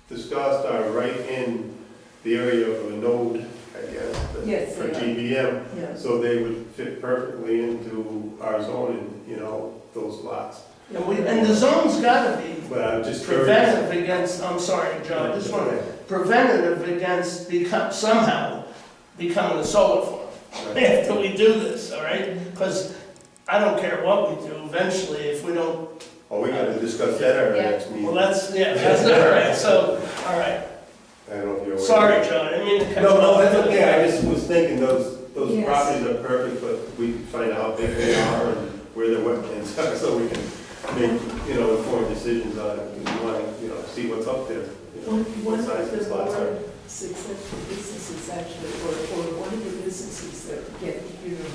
discussed, are right in the area of a node, I guess. Yes, For they are. GBM, Yeah. so they would fit perfectly into our zoning, those lots. And the zone's gotta be But I'm just curious. preventative against, I'm sorry, John, I just want to, preventative against somehow becoming a solar farm after we do this, all right? Because I don't care what we do, eventually, if we don't, Oh, we gotta discuss that at our Yeah. next meeting. well, that's all right, so, all right. I don't know if you're aware. Sorry, John, I didn't mean to cut you No, off. that's okay, I just was thinking those Yes. properties are perfect, but we find out how big they are and where their wetlands are, so we can make, informed decisions on it. We wanna, see what's up there, One what of size the these lots are. more successful businesses actually, or one of the businesses that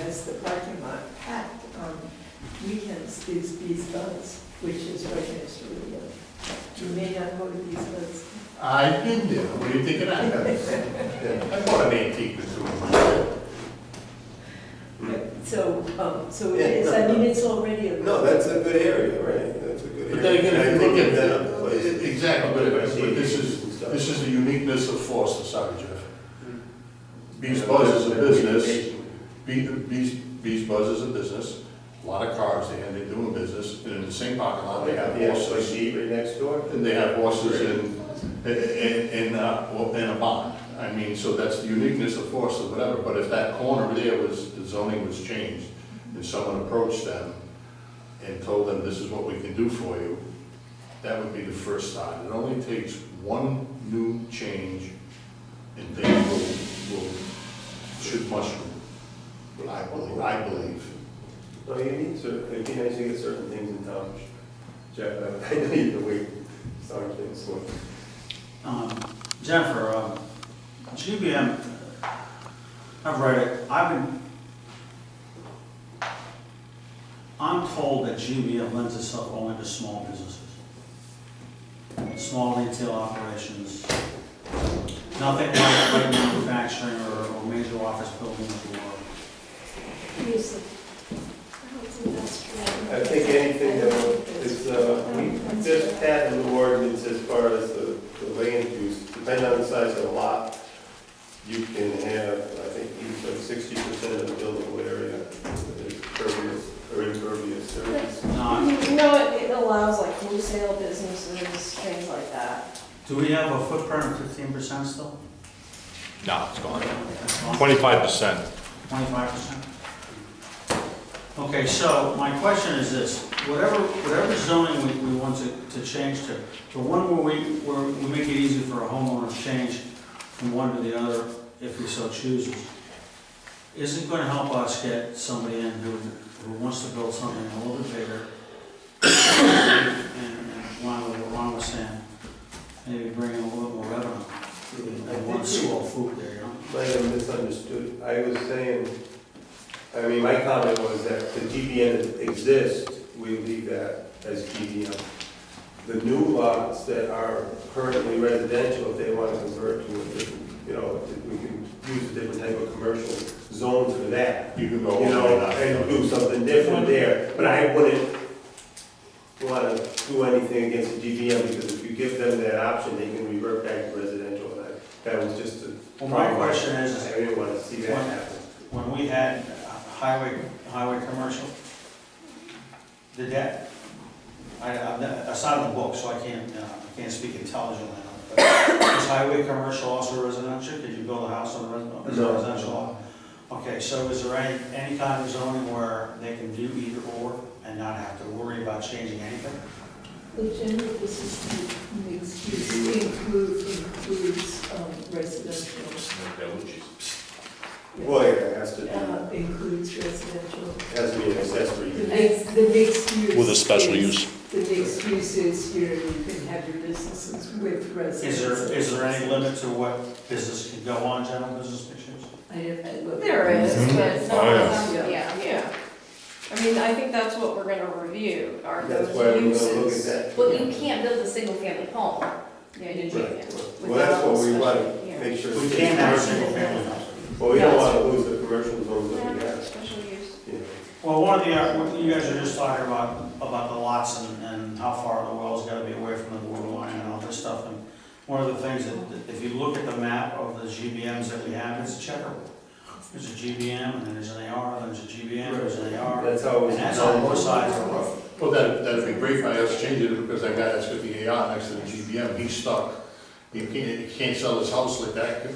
has the parking lot packed on weekends is Bees Buzz, which is right next to the, you may not go to Bees Buzz. I've been there, what do you think of that? I bought an antique or two. So it is, I mean, it's already a. No, that's a good area, right, that's a good area. But then again, if I you think look of that at, other place. exactly, but this and stuff. is the uniqueness of Foster, sorry, Jeff. Bees Buzz is a business, Bees Buzz is a business, a lot of cars there, and they're doing business, and in the same parking lot, they have Yeah, like horses. the right next door. And they have horses in a barn. I mean, so that's the uniqueness of Forest or whatever, but if that corner there was, the zoning was changed, and someone approached them and told them, this is what we can do for you, that would be the first start. It only takes one new change, and things should mushroom, I believe. No, you need to, it'd be nice to get certain things in town. Jeff, I know you can wait, some things, so. Jennifer, GBM, I've read it, I'm told that GBM lends itself only to small businesses. Small retail operations, nothing like light manufacturing or major office buildings or. Use the, I don't think that's true. I think anything that is, we just had in the ordinance as far as the land use, depending on the size of the lot, you can have, I think, usually 60% of the buildable area is pervious or impervious surface. No, it allows like wholesale businesses, things like that. Do we have a footprint of 15% still? No, it's gone. That's gone? 25%. 25%? Okay, so my question is this, whatever zoning we want to change to, the one where we make it easy for a homeowner to change from one to the other if he so chooses, is it going to help us get somebody in who wants to build something a little bit bigger and along with what Ron was saying, maybe bring in a little more revenue and one small food there, Might have misunderstood. I was saying, my comment was that the GBN exists, we leave that as GBN. The new lots that are currently residential, if they want to convert to a different, we can use a different type of commercial zone for that. You can go. You all the know, way down. and do something different there, but I wouldn't wanna do anything against the GBM, because if you give them that option, they can revert back to residential, and that was just a. Well, my question is, I didn't wanna see that happen. when we had highway commercial, did that, it's not in the book, so I can't speak intelligently on it, but is highway commercial also residential? Did you build a house on a No. residential lot? Okay, so is there any kind of zoning where they can do either or and not have to worry about changing anything? The general, this is the mixed use, includes residential. Well, yeah, it has to be, Includes residential. has to be an accessory. The mixed use. With a special is- use. The mixed use is, you can have your businesses with residents. Is there any limit to what business can go on general business mixed use? I look. There is, but Oh, not, yeah. yeah, yeah. I mean, I think that's what we're gonna review, are That's those why we're uses. gonna look at that. Well, you can't build a single-family home in a GBM. Right. Well, that's what we want to Yeah. make sure. We can't have a single family house. Well, we don't want to lose the commercial zones that we Yeah, have, special use. you know. Well, one of the, what you guys are just talking about the lots and how far the well's gotta be away from the border line and all this stuff. And one of the things that, if you look at the map of the GBMs that we have, it's a checkerboard. There's a GBM, and then there's an AR, then there's a GBM, there's an AR. That's how And it's that's on both designed. sides of the road. Well, that'd be great if I was changing it, because that guy that's got the AR next to the GBM, he's stuck. He can't sell his house like that,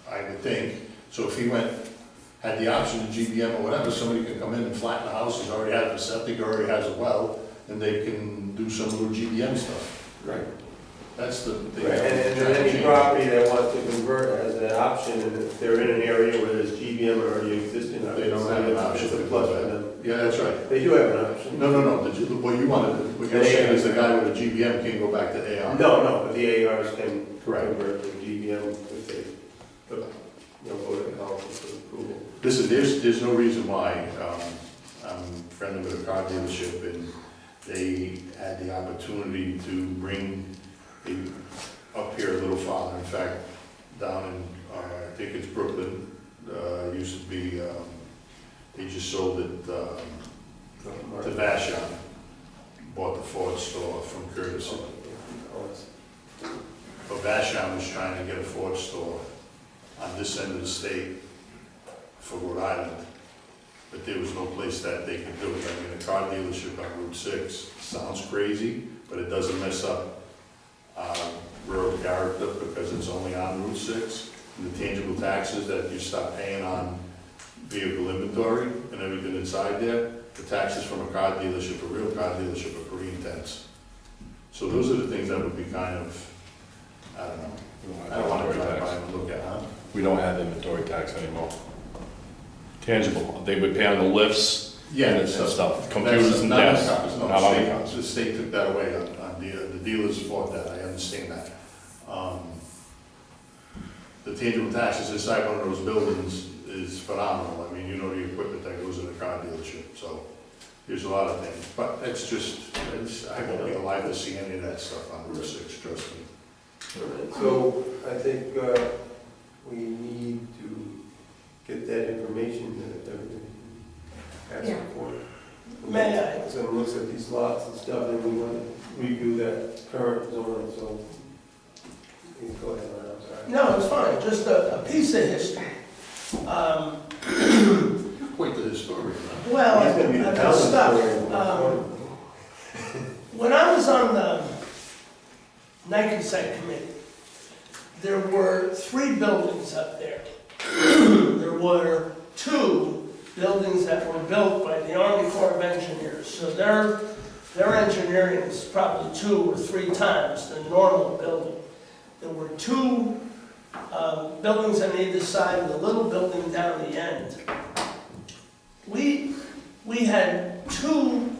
I would think. So if he had the option of GBM or whatever, somebody could come in and flatten the house, he's already has a septic, already has a well, and they can do some little GBM stuff. Right. That's the thing. Right, and then any property that wants to convert has that option, and if they're in an area where there's GBM already existing, They don't have an option. It's a plus for them. Yeah, that's right. They do have an option. No, what you wanted, what you're saying is the guy with the GBM can't go back to AR. No, but the ARs can Correct. convert to GBM if they, go to the council for approval. Listen, there's no reason why, I'm friendly with a car dealership, and they had the opportunity to bring up here a little farther, in fact, down in, I think it's Brooklyn, used to be, they just sold it, to Vashon, bought the Ford store from Curtis. But Vashon was trying to get a Ford store on this end of the state for Rhode Island, but there was no place that they could do it. I mean, a car dealership on Route 6 sounds crazy, but it doesn't mess up rural character because it's only on Route 6. And the tangible taxes that you stop paying on vehicle inventory and everything inside there, the taxes from a car dealership, a real car dealership, are pretty intense. So those are the things that would be kind of, I don't know. I don't want to drive by and look at, huh? We don't have inventory tax anymore. Tangible, they would pay on the lifts Yeah, and stuff, computers and desks, Not on the cars, no, not on the the cars. state, the state took that away on the dealers fought that, I understand that. The tangible taxes inside one of those buildings is phenomenal. I mean, you know the equipment that goes in a car dealership, so there's a lot of things. But I won't be alive to see any of that stuff on Route 6, trust me. So I think we need to get that information that everybody asking for. May I? So it looks at these lots and stuff, and we want to review that current zoning, so. You go ahead, Ron, I'm sorry. No, it's fine, just a piece of history. Quite the historian, huh? Well, He's gonna be the I've got town stuff. historian. When I was on the Nike site committee, there were 3 buildings up there. There were 2 buildings that were built by the Army Corps of Engineers, so their engineering is probably 2 or 3 times the normal building. There were 2 buildings on either side, and a little building down the end. We had 2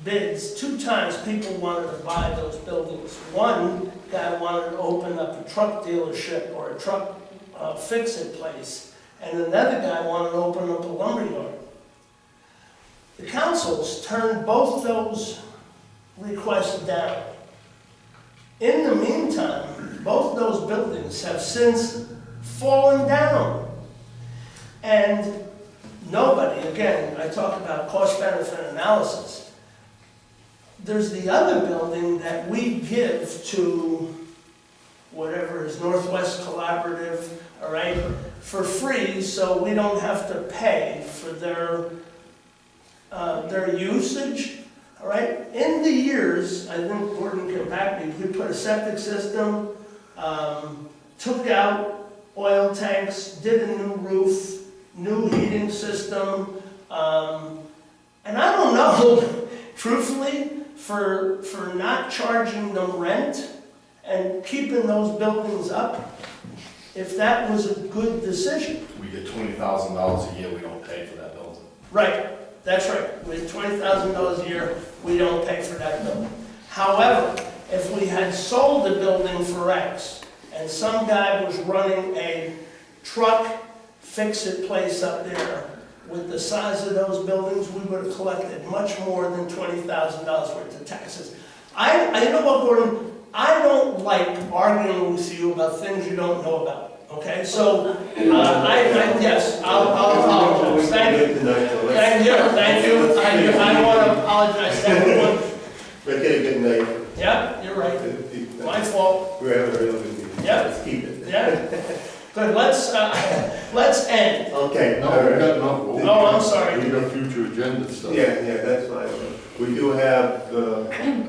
bids, 2 times people wanted to buy those buildings. One guy wanted to open up a truck dealership or a truck fix-it place, and another guy wanted to open up a lumberyard. The councils turned both those requests down. In the meantime, both those buildings have since fallen down. And nobody, again, I talk about cost-benefit analysis. There's the other building that we give to whatever is Northwest Collaborative, all right, for free, so we don't have to pay for their usage, all right? In the years, I think Gordon can back me, we put a septic system, took out oil tanks, did a new roof, new heating system, and I don't know, truthfully, for not charging them rent and keeping those buildings up, if that was a good decision. We get $20,000 a year, we don't pay for that building. Right, that's right. With $20,000 a year, we don't pay for that building. However, if we had sold the building for X, and some guy was running a truck fix-it place up there, with the size of those buildings, we would have collected much more than $20,000 worth of taxes. I know what, Gordon, I don't like arguing with you about things you don't know about, okay? So, yes, I'll apologize. Thank you. Thank you. I want to apologize to everyone. But get a good night. Yeah, you're right. My fault. We're having a real good meeting. Yeah. Let's keep it. Yeah. Good, let's end. Okay. No, all we right. got no. Oh, I'm sorry. We got future agenda stuff. Yeah, that's fine. We do have,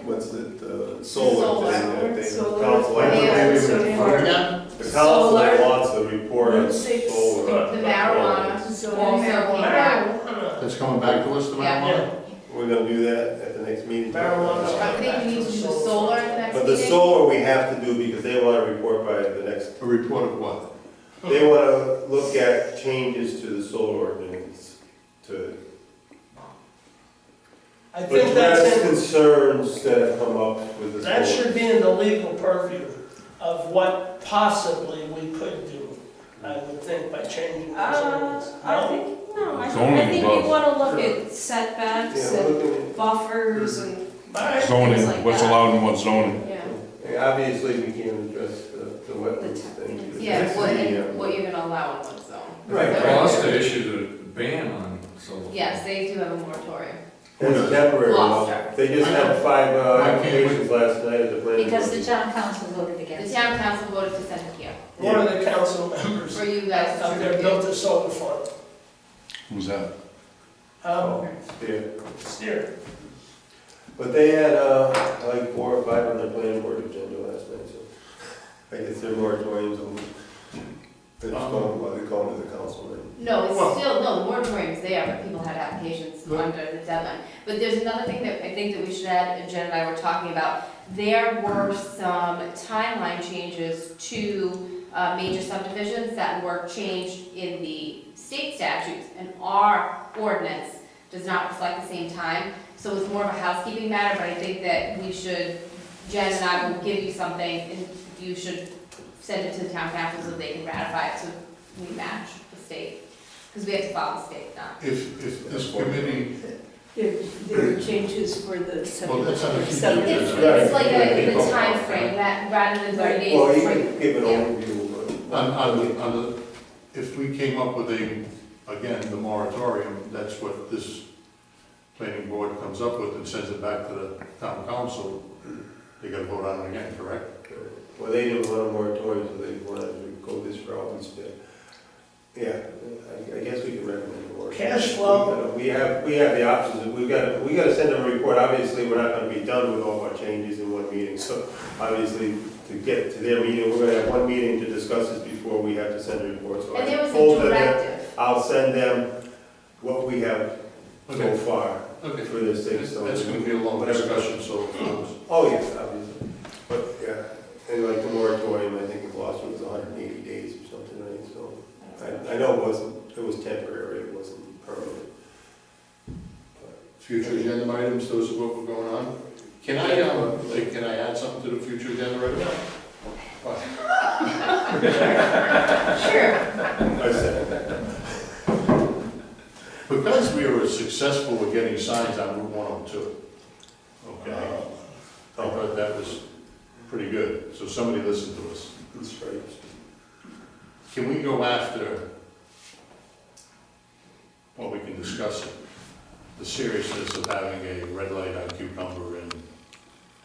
what's it, solar thing, I think, Solar. council. I Yeah, think so we- far. The council Solar. wants a report on Six. solar. The marijuana So also came back. That's coming back to us tomorrow? Yeah. We're gonna do that at the next meeting. Marijuana. I think we need to do the solar at the next But meeting. the solar we have to do because they want a report by the next, A report of what? they want to look at changes to the solar ordinance to I think address that's in, concerns that have come up with the solar. that should be in the legal purview of what possibly we could do, I would think, by changing those ordinances. I No? think, no, I Zoning think you above. wanna look at setbacks Yeah, and look at- buffers and, All right. Zoning, like what's that. allowed and what's zoning. yeah. Obviously, we can't address the wetlands thing. Yeah, This is what, the, what you're gonna allow in what zone. Right. Well, us to issue the ban on solar. Yes, they do have a moratorium. That's temporary. Gloucester. They just had 5 Why can't we- applications last night at the planning. Because board. the town council voted against it. The town council voted to send it here. One of the council members For you guys out to there review. built a solar farm. Who's that? Yeah. Steer. But they had, like 4 or 5 on their planning board agenda last night, so I guess their moratoriums will, they're just going, what they call it, the council, right? No, it's Well- still, no, the moratorium's there, but people had applications under the deadline. But there's another thing that I think that we should add, and Jen and I were talking about. There were some timeline changes to major subdivisions that were changed in the state statutes, and our ordinance does not reflect the same time. So it's more of a housekeeping matter, but I think that we should, Jen and I will give you something, and you should send it to the town council so they can ratify it so we match the state. Because we have to follow the state now. If this committee, there are changes for the Well, that's on the future subdivision. It's like the timeframe, that rather than 30 days. Well, it's you like- can give an yeah. overview, but. on the, if we came up with again, the moratorium, that's what this planning board comes up with and sends it back to the town council, they gotta vote on it again, correct? Well, they didn't want a moratorium, so they wanted to go this route instead. Yeah, I guess we can recommend a moratorium. Cash flow. We have the options, we gotta send them a report, obviously, we're not gonna be done with all our changes in one meeting, so obviously, to get to their meeting, we're gonna have one meeting to discuss this before we have to send a report, so And there I was told a them that directive. I'll send them what we have so Okay, far okay. for this thing, so. That's gonna be a long discussion, so. Oh, yes, obviously, but, yeah, and like the moratorium, I think in Gloucester was 180 days or something, right, so, I know it was temporary, it wasn't permanent. Future agenda items, those are what we're going on. Can I add something to the future agenda item? What? Sure. I said that. Because we were successful with getting signs on Route 102, okay? I thought that was pretty good, so somebody listened to us. That's right. Can we go after discussing the seriousness of having a red light on Cucumber and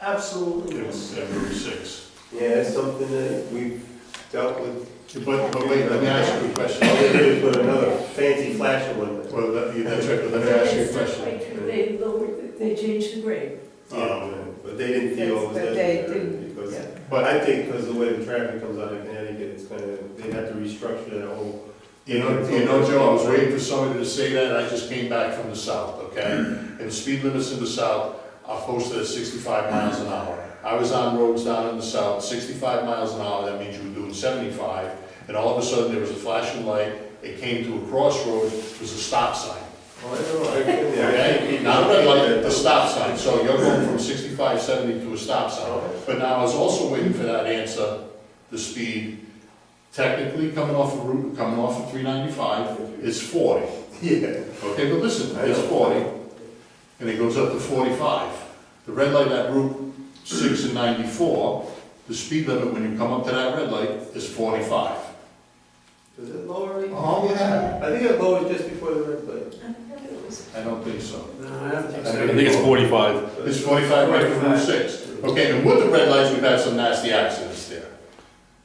Absolutely, yes. Route 6. Yeah, it's something that we've dealt with. But wait, let me ask you a question. All they did is put another fancy flashing one. Well, that's right, but let me ask you a question. They lowered, they changed the grade. But they didn't feel it was But they necessary, didn't, because, yeah. but I think because the way the traffic comes out of Connecticut, it's kind of, they have to restructure that whole. You know, Joe, I was waiting for somebody to say that, and I just came back from the south, okay? And the speed limits in the south are posted at 65 miles an hour. I was on roads down in the south, 65 miles an hour, that means you were doing 75, and all of a sudden there was a flashing light, it came to a crossroads, it was a stop sign. Oh, I know, Okay, not a red light, the stop sign, so you're going from 65, 70 to a stop sign. But now I was also waiting for that answer, the speed, technically coming off of route, coming off of 395 is 40. Yeah. Okay, but listen, it's 40, and it goes up to 45. The red light at Route 6 and 94, the speed limit when you come up to that red light is 45. Does it lower? Oh, yeah. I think it lowers just before the red light. I don't think so. No, I don't think I so. think it's 45. It's 45 right from Route 6. Okay, and with the red lights, we've had some nasty accidents there.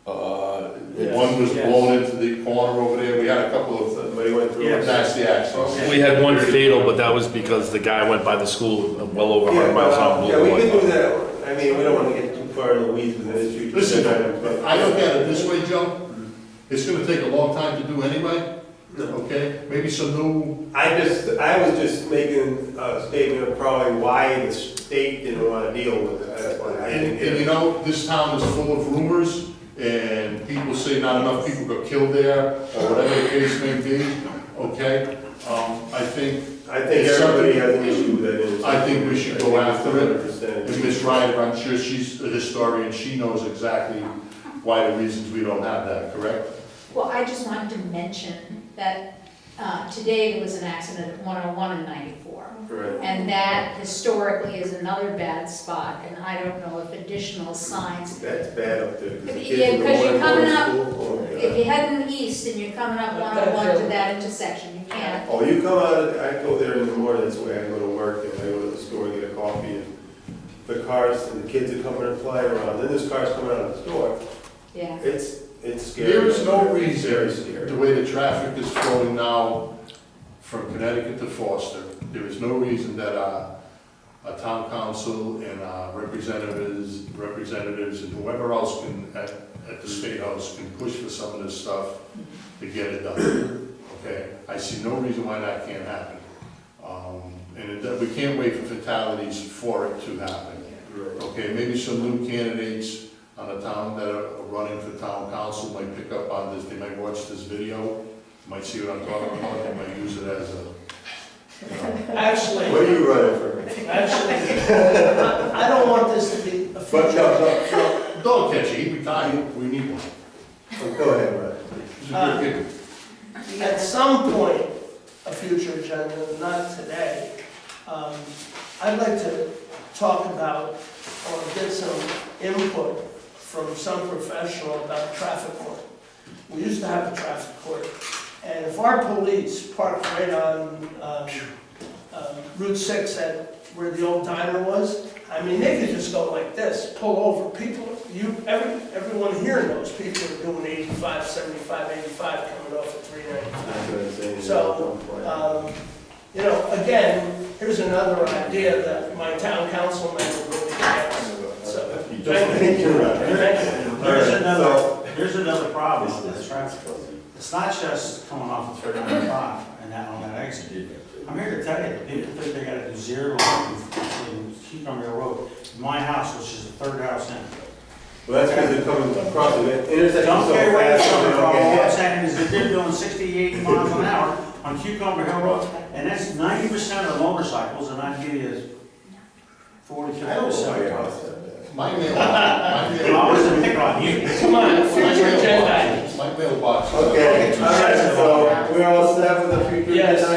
One was blown into the corner over there, we had a couple of Somebody went through. Yes. nasty accidents. We had one fatal, but that was because the guy went by the school well over 100 miles an Yeah, hour. we can do that. I mean, we don't want to get too far in the weeds with this issue. Listen, I look at it this way, Joe, it's gonna take a long time to do anyway, No. okay? Maybe some new, I was just making a statement of probably why the state didn't want to deal with it. That's why I and didn't. you know, this town is full of rumors, and people say not enough people got killed there, or whatever the case may be, okay? I think Everybody has an issue with that. I think we should go after it. 100%. And Ms. Ryder, I'm sure she's a historian, she knows exactly why the reasons we don't have that, correct? Well, I just wanted to mention that today there was an accident at 101 and 94. Correct. And that historically is another bad spot, and I don't know if additional signs. That's bad up there. The kids Yeah, in the because you're morning coming going to up, school, oh my God. if you're heading east and you're coming up 101 to that intersection, you can't. Oh, you come out, I go there in the morning, that's the way I go to work, and I go to the store, get a coffee, and the cars, and the kids are coming and flying around, then there's cars coming out of the store. Yeah. It's scary. There is no It's very reason, scary. the way the traffic is flowing now from Connecticut to Foster, there is no reason that a town council and representatives and whoever else can, at the State House, can push for some of this stuff to get it done, okay? I see no reason why that can't happen. We can't wait for fatalities for it to happen. Right. Okay, maybe some new candidates on the town that are running for town council might pick up on this, they might watch this video, might see what I'm talking about, they might use it as a, Actually, What are you running for? I don't want this to be a But, future. no, dog catcher, he retired, we need one. go ahead, Brad. He's a good kid. At some point, a future agenda, not today, I'd like to talk about or get some input from some professional about traffic court. We used to have a traffic court, and if our police parked right on Route 6 at where the old diner was, I mean, they could just go like this, pull over. People, everyone here knows people are doing 85, 75, 85 coming off at 395. So, you know, again, here's another idea that my town council member really gets. So, thank you. Here's another problem with this traffic. It's not just coming off of 395 and that on that exit. I'm here to tell you, people think they gotta do zero in Cucumber Hill Road. My house, which is the third house in. Well, that's because they're coming across the intersection Don't so care where fast. they're coming they from, don't all get I'm hit. saying is that they're doing 68 miles an hour on Cucumber Hill Road, and that's 90% of the motorcycles, and I'd give you 40, 50%. I don't know why your house said that. My mailbox, I wasn't picking on you. Come on, future agenda items. my mailbox. Okay, all right, so we're all set with the future Yes. agenda